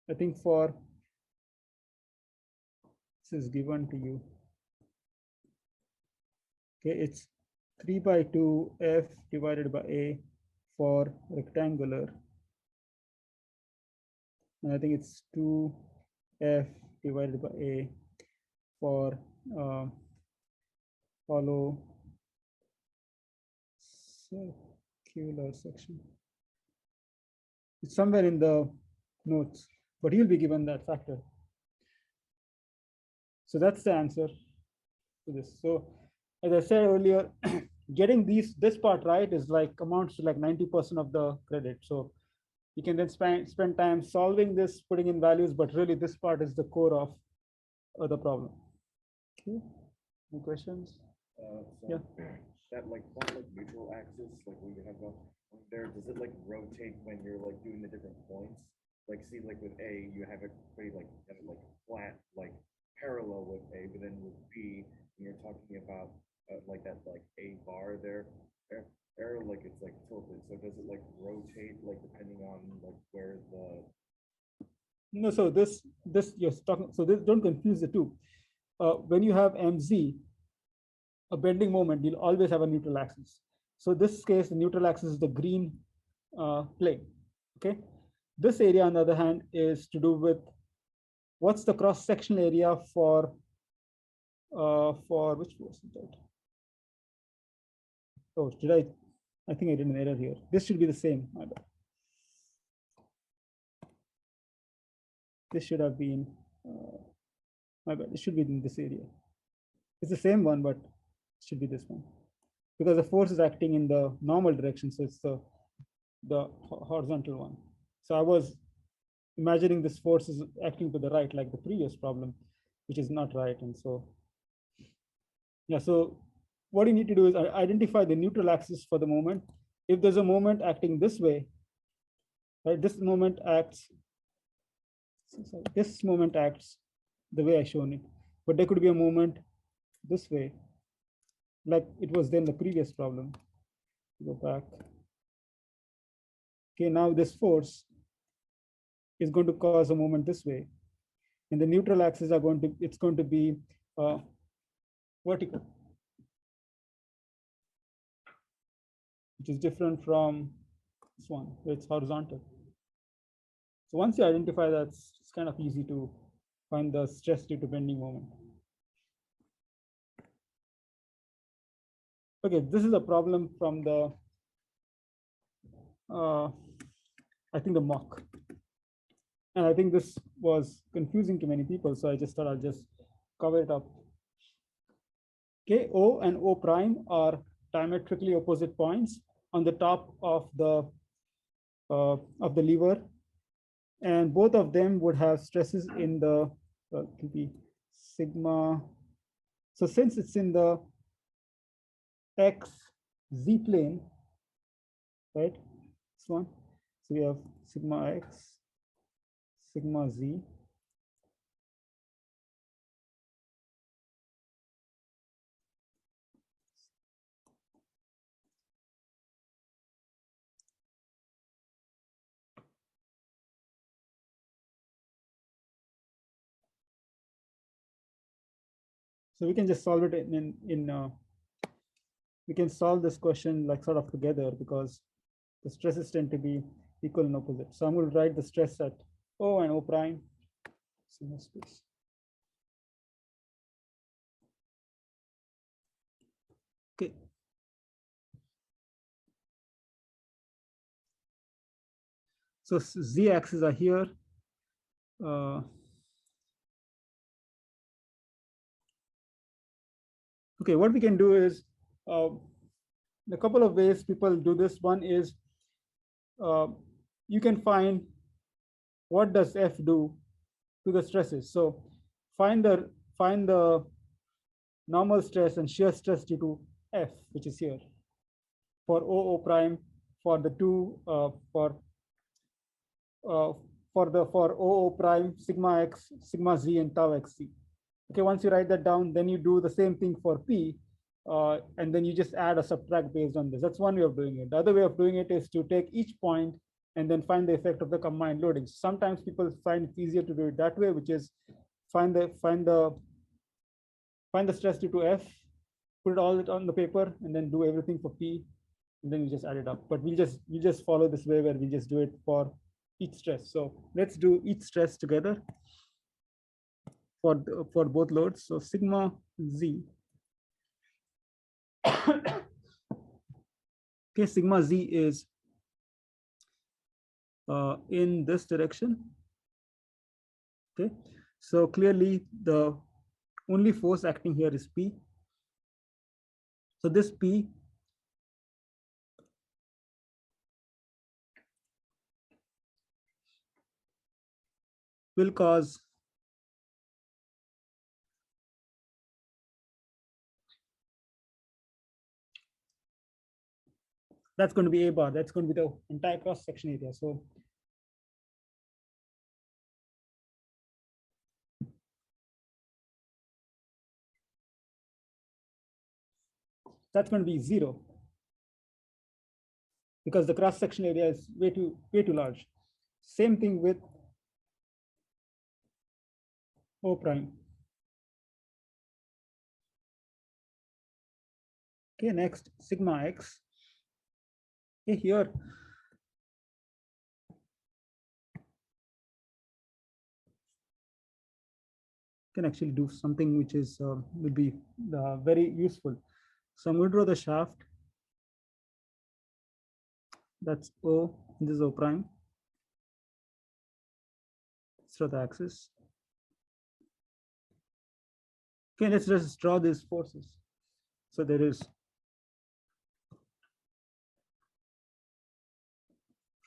I think for this is given to you. Okay, it's 3 by 2 F divided by A for rectangular, and I think it's 2 F divided by A for hollow circular section. It's somewhere in the notes, but he'll be given that factor. So that's the answer to this. So as I said earlier, getting this part right is like amounts to like 90% of the credit. So you can then spend time solving this, putting in values, but really this part is the core of the problem. Okay. Any questions? Yeah. That like neutral axis, like when you have one there, does it like rotate when you're like doing the different points? Like see, like with A, you have it pretty like flat, like parallel with A, but then with B, you're talking about like that like A bar there, like it's like tilted. So does it like rotate like depending on like where the No, so this you're talking, so this, don't confuse the two. When you have mz, a bending moment, you'll always have a neutral axis. So this case, the neutral axis is the green plane. Okay, this area on the other hand is to do with what's the cross-sectional area for which was that? Oh, I think I did an error here. This should be the same. My bad. This should have been my bad. It should be in this area. It's the same one, but it should be this one, because the force is acting in the normal direction, so it's the horizontal one. So I was imagining this force is acting to the right, like the previous problem, which is not right. And so, yeah, so what you need to do is identify the neutral axis for the moment. If there's a moment acting this way, right, this moment acts the way I shown it, but there could be a moment this way, like it was then the previous problem. Go back. Okay, now this force is going to cause a moment this way, and the neutral axis are going to be vertical, which is different from this one, where it's horizontal. So once you identify that, it's kind of easy to find the stress due to bending moment. Okay, this is a problem from the I think the mock, and I think this was confusing to many people, so I just thought I'll just cover it up. Okay, O and O prime are diametrically opposite points on the top of the lever, and both of them would have stresses in the to be sigma. So since it's in the x z plane, right? This one. So we have sigma x, sigma z. So we can just solve it we can solve this question like sort of together because the stresses tend to be equal and opposite. So I'm going to write the stress at O and O prime. Sigma space. Okay. So z axes are here. Okay, what we can do is a couple of ways people do this. One is you can find what does F do to the stresses. So find the normal stress and shear stress due to F, which is here for O prime for the two for O prime sigma x, sigma z, and tau xc. Okay, once you write that down, then you do the same thing for P, and then you just add or subtract based on this. That's one way of doing it. The other way of doing it is to take each point and then find the effect of the combined loading. Sometimes people find it easier to do it that way, which is find the stress due to F, put it all on the paper, and then do everything for P, and then you just add it up. But we'll just follow this way where we just do it for each stress. So let's do each stress together for both loads. So sigma z. Okay, sigma z is in this direction. Okay, so clearly the only force acting here is P. So this P will cause that's going to be A bar. That's going to be the entire cross section area. So that's going to be 0 because the cross section area is way too large. Same thing with O prime. Okay, next sigma x. Okay, here can actually do something which is will be very useful. So I'm going to draw the shaft. That's O. This is O prime. Let's draw the axis. Okay, let's just draw these forces. So there is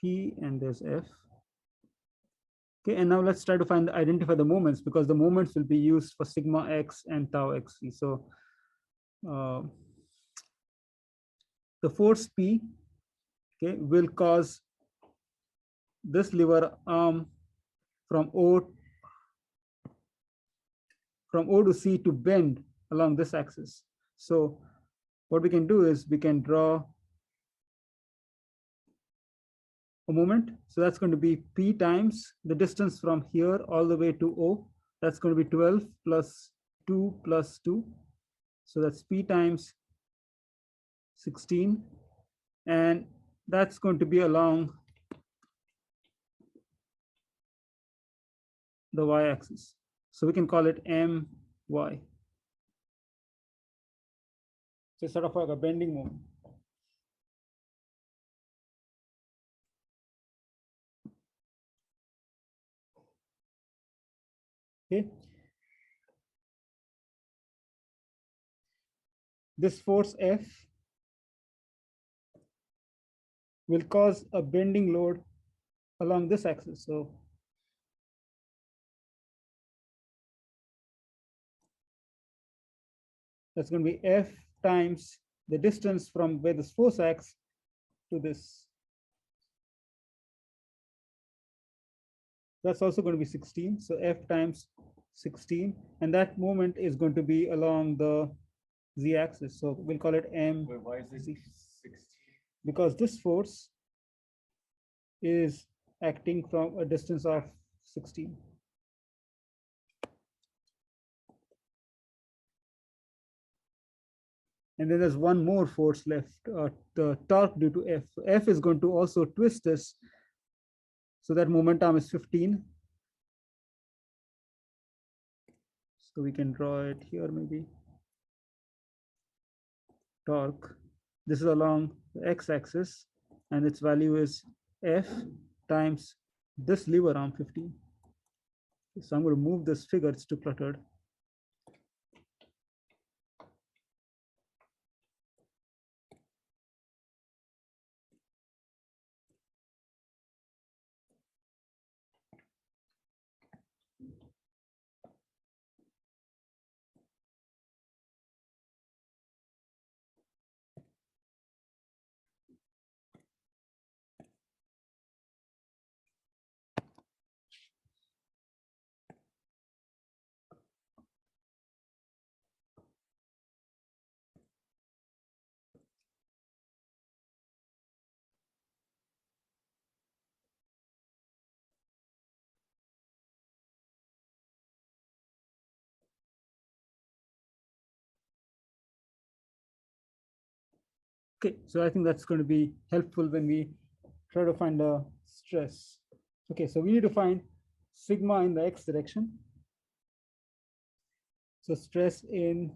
P and there's F. Okay, and now let's try to identify the moments because the moments will be used for sigma x and tau xc. So the force P, okay, will cause this lever arm from O to C to bend along this axis. So what we can do is we can draw a moment. So that's going to be P times the distance from here all the way to O. That's going to be 12 plus 2 plus 2. So that's P times 16. And that's going to be along the y-axis. So we can call it my. So it's sort of like a bending moment. Okay. this force F will cause a bending load along this axis. So that's going to be F times the distance from where this force acts to this. That's also going to be 16. So F times 16. And that moment is going to be along the z-axis. So we'll call it M. Wait, why is it 16? Because this force is acting from a distance of 16. And then there's one more force left, the torque due to F. So F is going to also twist this. So that momentum is 15. So we can draw it here maybe. Torque. This is along the x-axis, and its value is F times this lever arm 15. So I'm going to move this figure, it's too cluttered. Okay, so I think that's going to be helpful when we try to find a stress. Okay, so we need to find sigma in the x direction. So stress in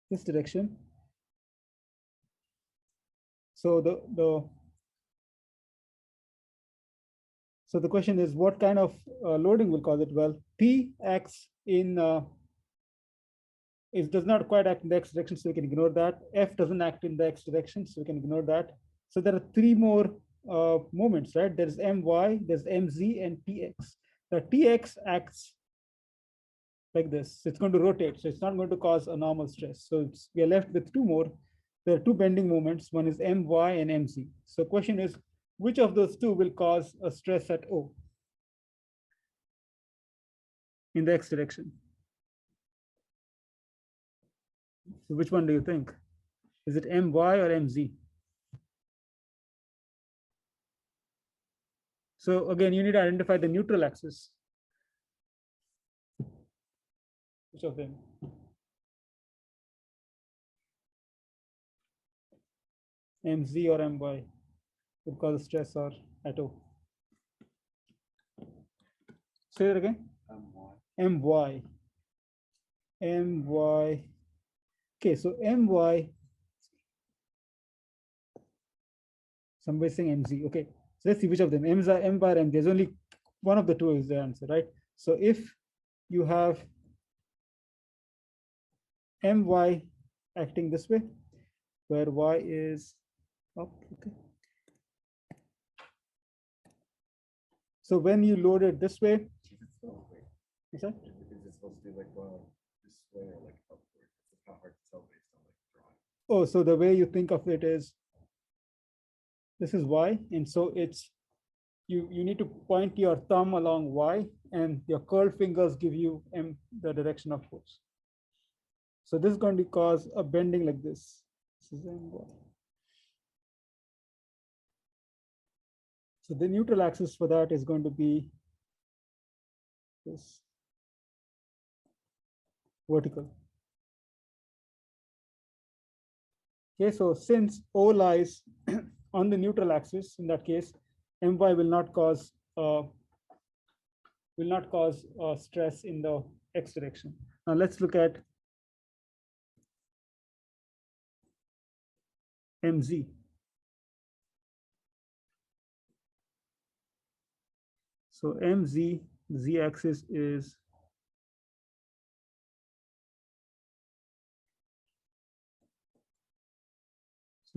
this direction. So the question is, what kind of loading will cause it? Well, P acts in it does not quite act in the x direction, so we can ignore that. F doesn't act in the x direction, so we can ignore that. So there are three more moments, right? There's My, there's Mz, and Tx. The Tx acts like this. It's going to rotate, so it's not going to cause a normal stress. So we are left with two more. There are two bending moments. One is My and Mz. So question is, which of those two will cause a stress at O in the x direction? So which one do you think? Is it My or Mz? So again, you need to identify the neutral axis. Which of them? Mz or My will cause stress or at O? Say it again. My. My. Okay, so My. Somebody saying Mz. Okay, so let's see which of them. M bar M. There's only one of the two is the answer, right? So if you have My acting this way, where Y is up, okay. So when you load it this way, is that? Is it supposed to be like this way or like upward? It's not hard to tell based on like drawing. Oh, so the way you think of it is, this is Y, and so it's, you need to point your thumb along Y, and your curled fingers give you the direction of force. So this is going to cause a bending like this. This is My. So the neutral axis for that is going to be this vertical. Okay, so since O lies on the neutral axis, in that case, My will not cause stress in the x direction. Now let's look at Mz. So Mz, z-axis is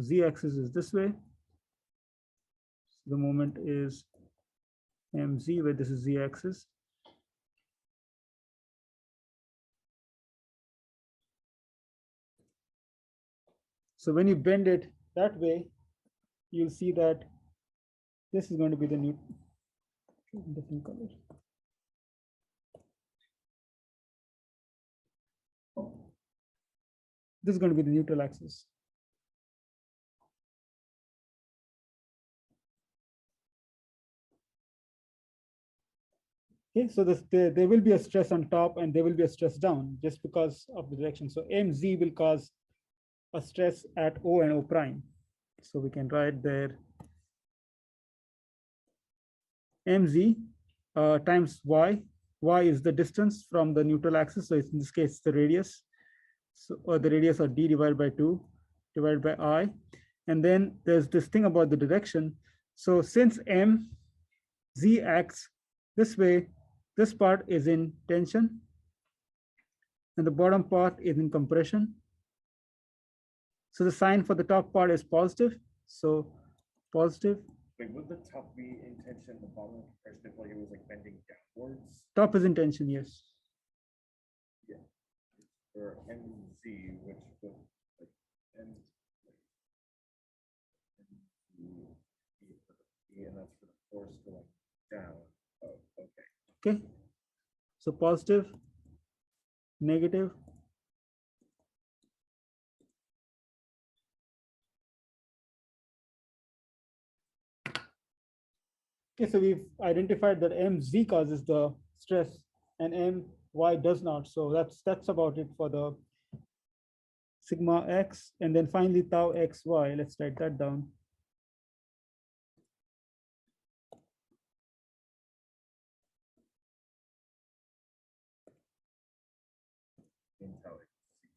So z-axis is this way. The moment is mz, where this is z-axis. So when you bend it that way, you'll see that this is going to be the new different color. This is going to be the neutral axis. Okay, so there will be a stress on top and there will be a stress down just because of the direction. So mz will cause a stress at O and O prime. So we can write there mz times y. Y is the distance from the neutral axis. So it's, in this case, the radius. So, or the radius of d divided by 2 divided by I. And then there's this thing about the direction. So since z acts this way, this part is in tension and the bottom part is in compression. So the sign for the top part is positive. So positive. Wait, would the top be in tension, the bottom compression if like it was like bending downwards? Top is in tension, yes. Yeah. Or MZ, which would like M and that's for the force going down. Oh, okay. Okay. So positive, negative. Okay, so we've identified that mz causes the stress and my does not. So that's about it for the sigma x. And then finally tau xy. Let's write that down.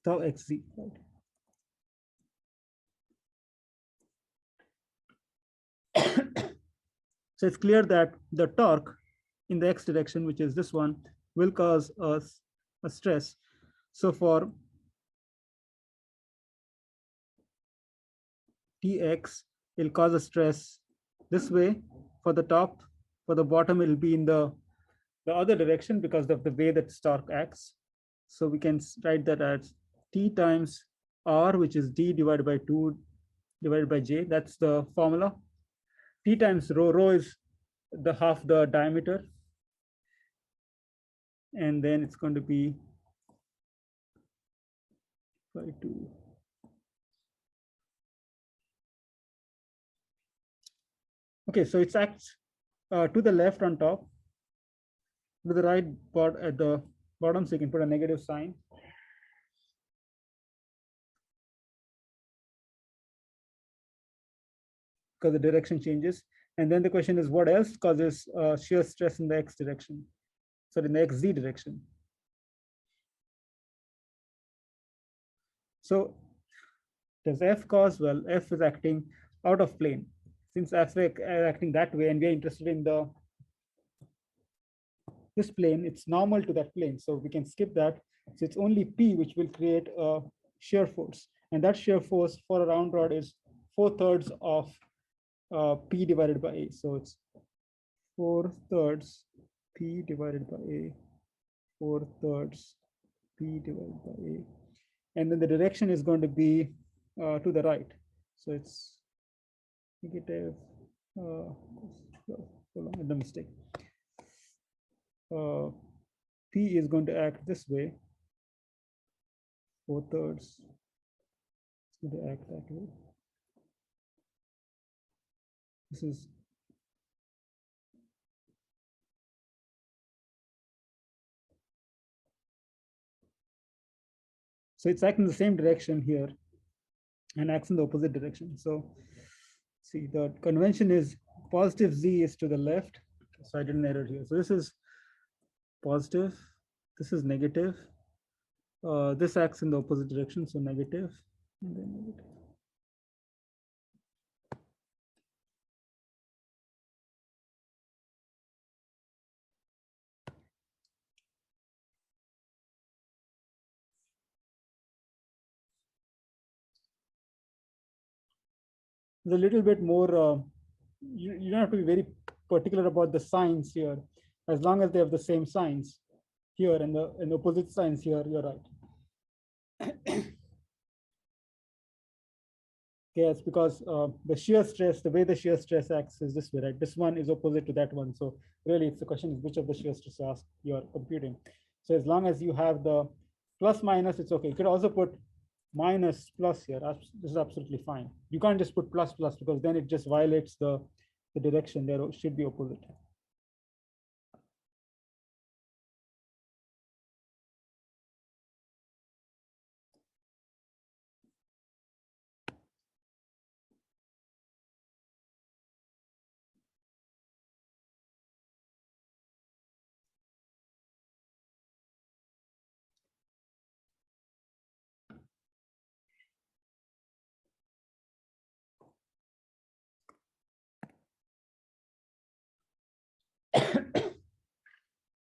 Tau xz. Right. So it's clear that the torque in the x direction, which is this one, will cause us a stress. So for Tx, it'll cause a stress this way for the top. For the bottom, it'll be in the other direction because of the way that torque acts. So we can write that as T times R, which is D divided by 2 divided by J. That's the formula. T times rho. Rho is the half the diameter. And then it's going to be 2. Okay, so it's acts to the left on top, to the right part at the bottom, so you can put a negative sign. Because the direction changes. And then the question is, what else causes shear stress in the x direction? So in the xz direction. So does F cause? Well, F is acting out of plane. Since F is acting that way and we are interested in this plane, it's normal to that plane. So we can skip that. So it's only P which will create a shear force. And that shear force for a round rod is 4/3 of P divided by A. So it's 4/3 P divided by A, 4/3 P divided by A. And then the direction is going to be to the right. So it's negative, the mistake. P is going to act this way, 4/3. It's going to act that way. This is so it's acting in the same direction here and acts in the opposite direction. So see, the convention is positive z is to the left. So I did an error here. So this is positive, this is negative. This acts in the opposite direction, so negative, and then negative. is a little bit more, you don't have to be very particular about the signs here. As long as they have the same signs here and the opposite signs here, you're right. Yes, because the shear stress, the way the shear stress acts is this way, right? This one is opposite to that one. So really, it's the question is which of the shear stresses you're computing. So as long as you have the plus minus, it's okay. You could also put minus plus here. This is absolutely fine. You can't just put plus plus because then it just violates the direction. There should be opposite.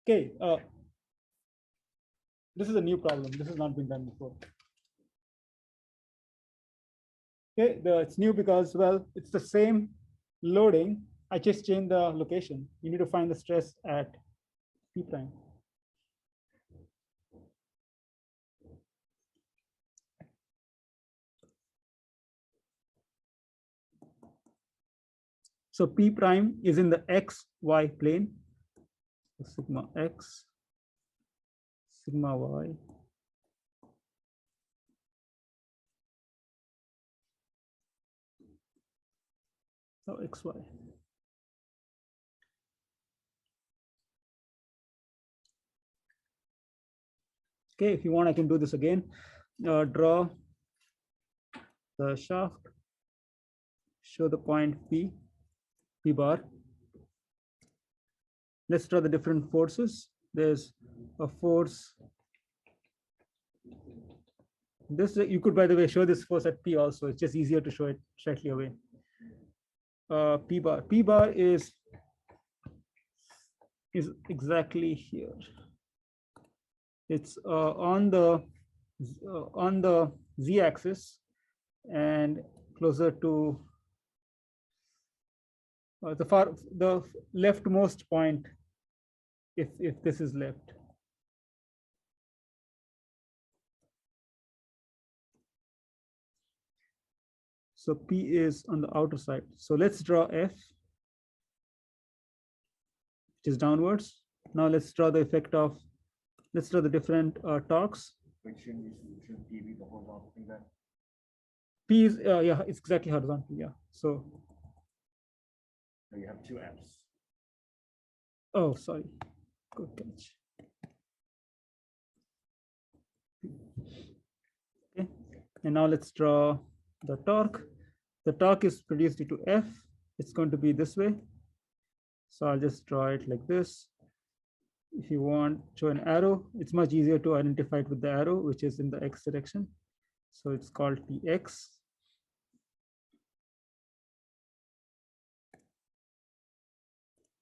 Okay, this is a new problem. This has not been done before. Okay, it's new because, well, it's the same loading. I just changed the location. You need to find the stress at P prime. So P prime is in the X, Y plane. So sigma X, sigma Y. So X, Y. Okay, if you want, I can do this again. Draw the shaft, show the point P bar. Let's draw the different forces. There's a force. This you could, by the way, show this force at P also. It's just easier to show it slightly away. P bar. P bar is exactly here. It's on the z-axis and closer to the leftmost point, if this is left. So P is on the outer side. So let's draw F, which is downwards. Now let's draw the effect of, let's draw the different torques. But shouldn't P be the horizontal thing then? P is, yeah, it's exactly horizontal, yeah. So you have two F's. Oh, sorry. Good catch. Okay, and now let's draw the torque. The torque is produced due to F. It's going to be this way. So I'll just draw it like this. If you want to show an arrow, it's much easier to identify it with the arrow, which is in the X direction. So it's called Tx.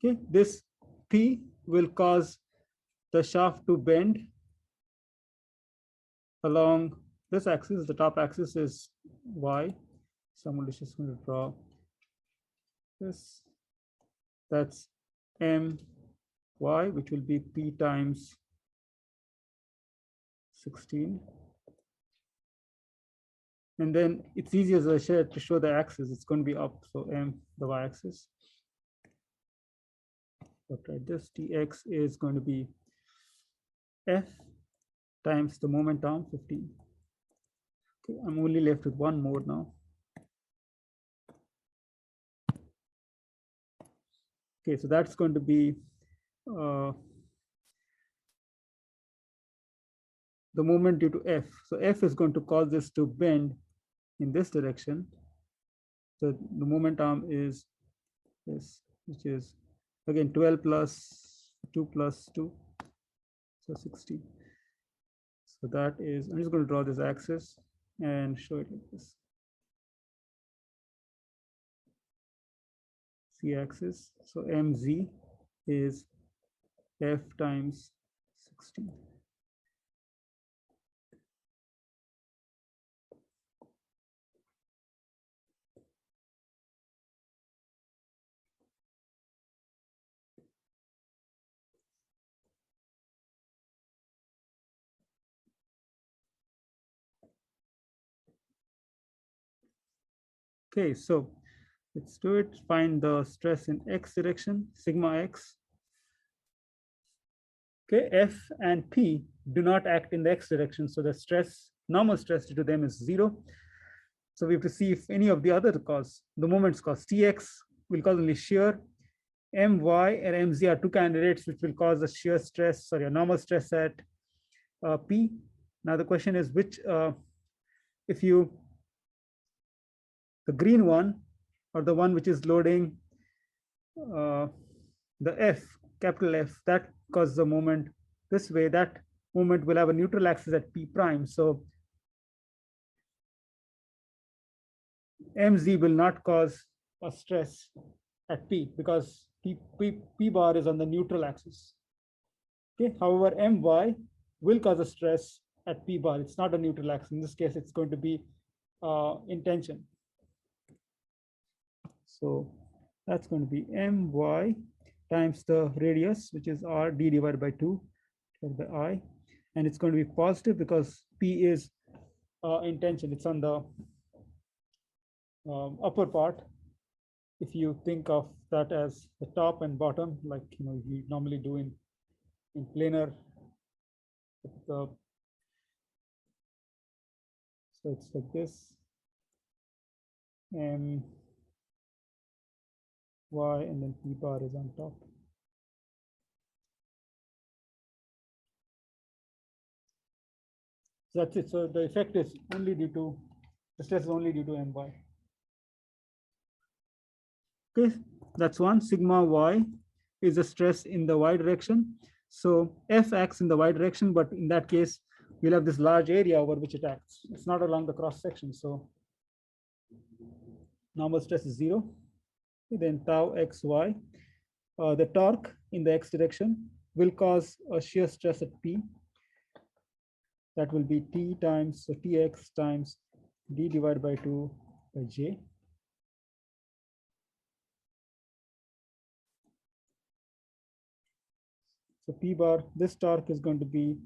Okay, this P will cause the shaft to bend along this axis. The top axis is Y. So I'm just going to draw this. That's My, which will be P times 16. And then it's easier as I said to show the axis. It's going to be up. So M, the Y axis. But right, this Tx is going to be F times the moment arm 15. Okay, I'm only left with one more now. Okay, so that's going to be the moment due to F. So F is going to cause this to bend in this direction. So the moment arm is this, which is again 12 plus 2 plus 2, so 16. So that is, I'm just going to draw this axis and show it like this. C axis. So Mz is F times 16. Okay, so let's do it. Find the stress in x direction, sigma x. Okay, F and P do not act in the x direction, so the stress, normal stress due to them is 0. So we have to see if any of the other cause, the moments cause Tx will cause only shear, My and Mz are two candidates which will cause a shear stress, sorry, a normal stress at P. Now the question is which, if you, the green one or the one which is loading the F, capital F, that causes a moment this way, that moment will have a neutral axis at P prime. So Mz will not cause a stress at P because P bar is on the neutral axis. Okay. However, My will cause a stress at P bar. It's not a neutral axis. In this case, it's going to be in tension. So that's going to be My times the radius, which is R d divided by 2 by I. And it's going to be positive because P is in tension. It's on the upper part. If you think of that as the top and bottom, like you normally do in planar. So it's like this. M Y and then P bar is on top. So that's it. So the effect is only due to, the stress is only due to My. Okay, that's one. Sigma Y is the stress in the y direction. So F acts in the y direction, but in that case, we'll have this large area over which it acts. It's not along the cross section. So normal stress is 0. Then tau xy. The torque in the x direction will cause a shear stress at P. That will be T times, so Tx times d divided by 2 by j. So P bar, this torque is going to be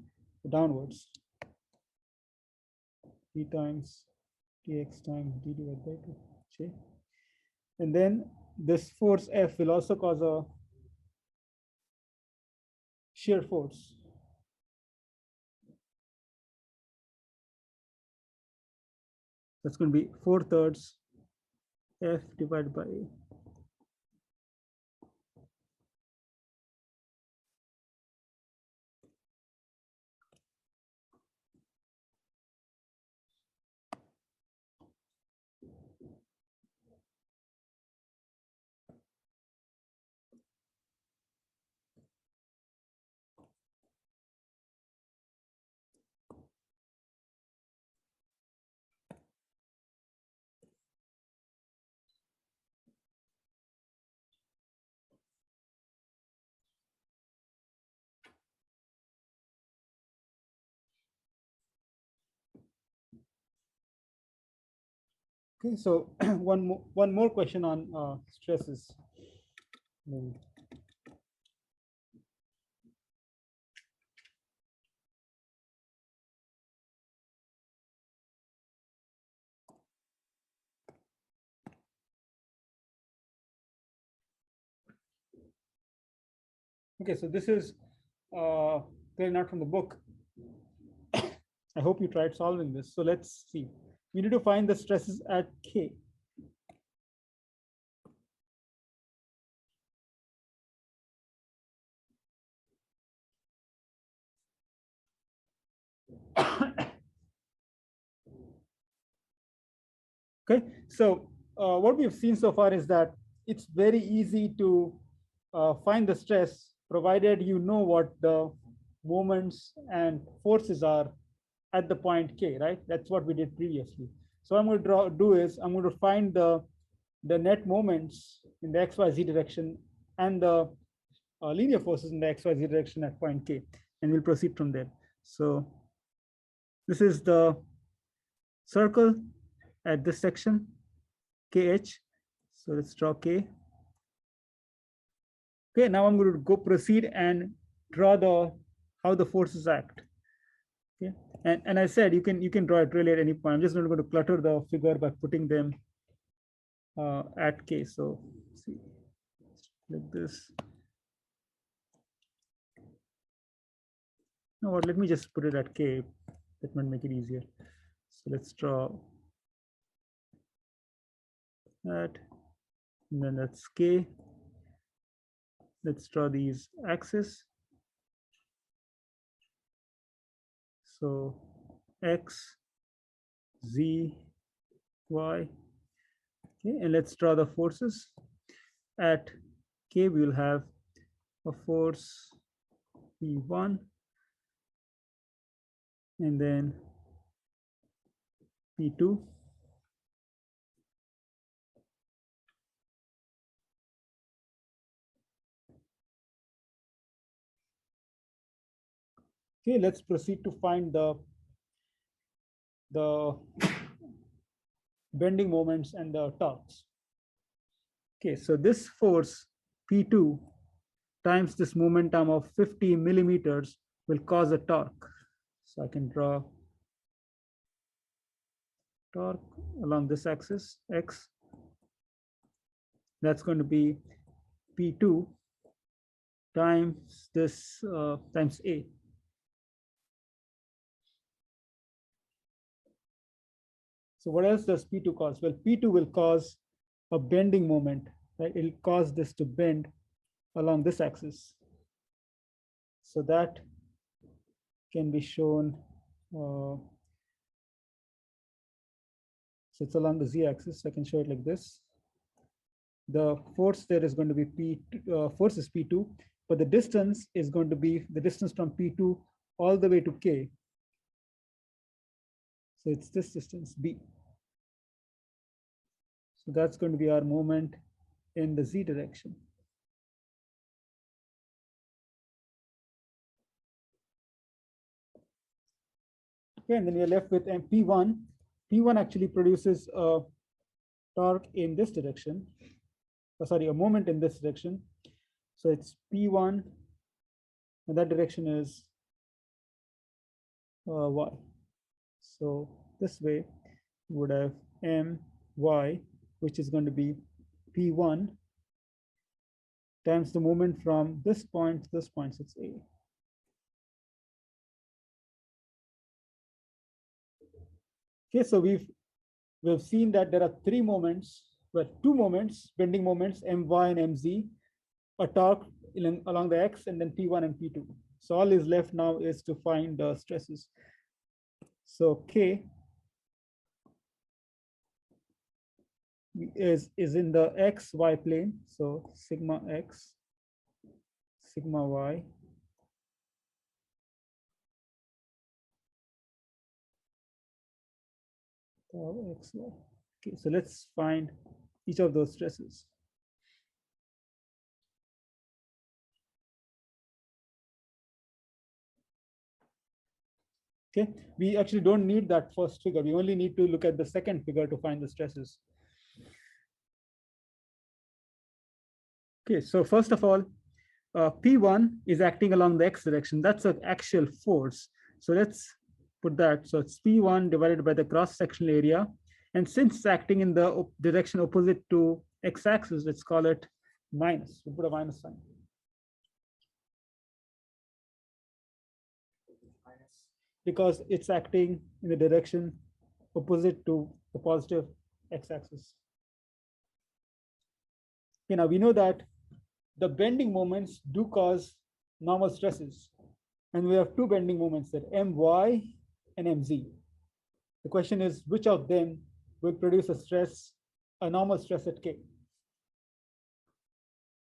downwards. T times Tx times d divided by 2 j. And then this force F will also cause a shear force. That's going to be 4/3 F divided by A. Okay, so one more question on stresses. Okay, so this is clearly not from the book. I hope you tried solving this. So let's see. We need to find the stresses at K. Okay, so what we've seen so far is that it's very easy to find the stress provided you know what the moments and forces are at the point K, right? That's what we did previously. So what I'm going to do is I'm going to find the net moments in the XYZ direction and the linear forces in the XYZ direction at point K, and we'll proceed from there. So this is the circle at this section, KH. So let's draw K. Okay, now I'm going to go proceed and draw how the forces act. Okay, and I said you can draw it really at any point. I'm just not going to clutter the figure by putting them at K. So see, like this. No, what? Let me just put it at K. That might make it easier. So let's draw that, and then that's K. Let's draw these axes. So X, Z, Y. Okay, and let's draw the forces. At K, we will have a force P1, and then P2. Okay, let's proceed to find the bending moments and the torques. Okay, so this force P2 times this momentum of 50 millimeters will cause a torque. So I can draw torque along this axis, X. That's going to be P2 times this times A. So what else does P2 cause? Well, P2 will cause a bending moment, right? It'll cause this to bend along this axis. So that can be shown. So it's along the z-axis. I can show it like this. The force there is going to be force is P2, but the distance is going to be the distance from P2 all the way to K. So it's this distance B. So that's going to be our moment in the z direction. Okay, and then we are left with P1. P1 actually produces a torque in this direction. Sorry, a moment in this direction. So it's P1, and that direction is Y. So this way, we would have My, which is going to be P1 times the moment from this point to this point, so it's A. Okay, so we've seen that there are three moments, well, two moments, bending moments, My and Mz, a torque along the X, and then P1 and P2. So all is left now is to find the stresses. So K is in the XY plane. So sigma X, sigma Y, XY. Okay, so let's find each of those stresses. Okay, we actually don't need that first figure. We only need to look at the second figure to find the stresses. Okay, so first of all, P1 is acting along the X direction. That's an axial force. So let's put that. So it's P1 divided by the cross-sectional area. And since it's acting in the direction opposite to X-axis, let's call it minus. We'll put a minus sign. Because it's acting in the direction opposite to the positive X-axis. Okay, now we know that the bending moments do cause normal stresses. And we have two bending moments there, My and Mz. The question is, which of them will produce a normal stress at K?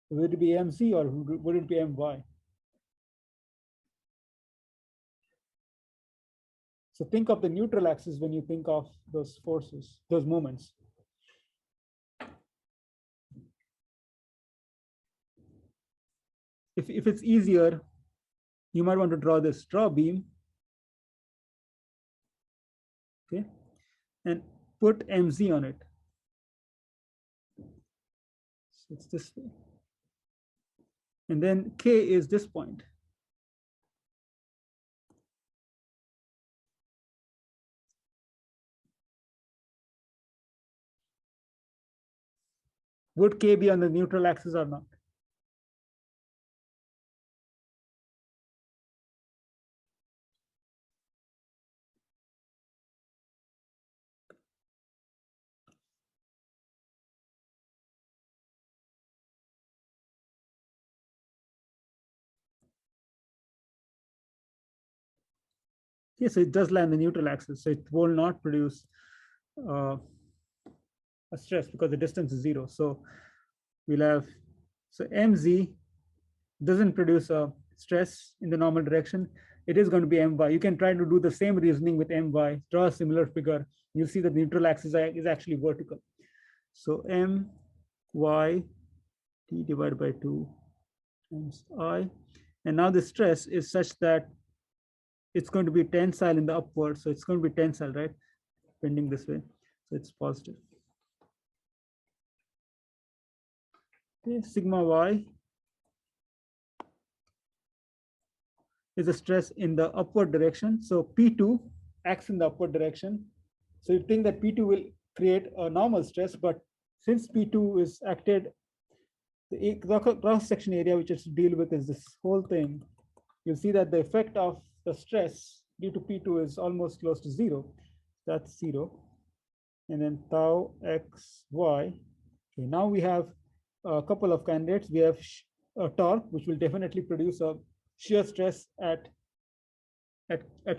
Would it be Mz or would it be My? So think of the neutral axis when you think of those forces, those moments. If it's easier, you might want to draw this straw beam, okay, and put Mz on it. So it's this way. And then K is this point. Would K be on the neutral axis or not? Yes, it does lie on the neutral axis, so it will not produce a stress because the distance is 0. So we'll have, so mz doesn't produce a stress in the normal direction. It is going to be my. You can try to do the same reasoning with my, draw a similar figure. You'll see that the neutral axis is actually vertical. So my t divided by 2 times I. And now the stress is such that it's going to be tensile in the upward. So it's going to be tensile, right? Bending this way. So it's positive. Okay, sigma y is a stress in the upward direction. So P2 acts in the upward direction. So you think that P2 will create a normal stress, but since P2 is acted, the cross-section area which is to deal with is this whole thing. You'll see that the effect of the stress due to P2 is almost close to 0. That's 0. And then tau x, y. Okay, now we have a couple of candidates. We have a torque, which will definitely produce a shear stress at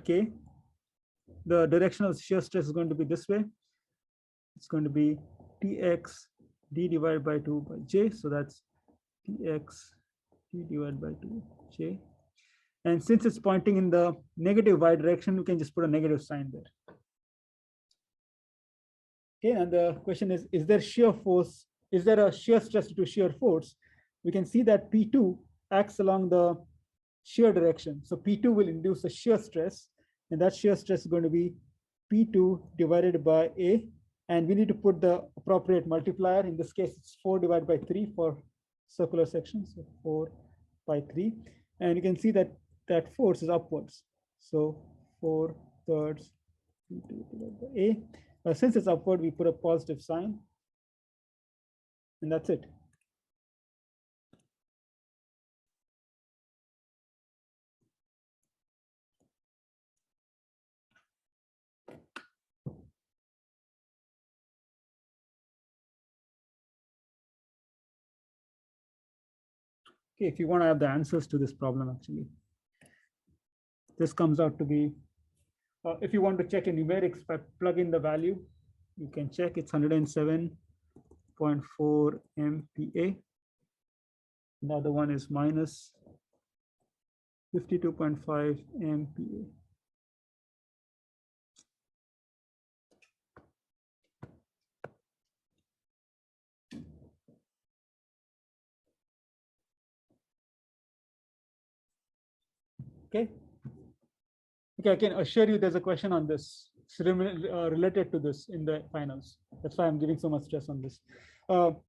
K. The direction of shear stress is going to be this way. It's going to be Tx d divided by 2 by j. So that's Tx d divided by 2 j. And since it's pointing in the negative y direction, we can just put a negative sign there. Okay, and the question is there shear force? Is there a shear stress due to shear force? We can see that P2 acts along the shear direction. So P2 will induce a shear stress, and that shear stress is going to be P2 divided by A. And we need to put the appropriate multiplier. In this case, it's 4 divided by 3 for circular sections. So 4 by 3. And you can see that that force is upwards. So 4/3 P2 divided by A. Since it's upward, we put a positive sign. And that's it. Okay, if you want to have the answers to this problem, actually, this comes out to be, if you want to check in numerics, plug in the value, you can check it's 107.4 MPa. The other one is minus 52.5 MPa. Okay. Okay, I can assure you there's a question on this related to this in the finals. That's why I'm giving so much stress on this.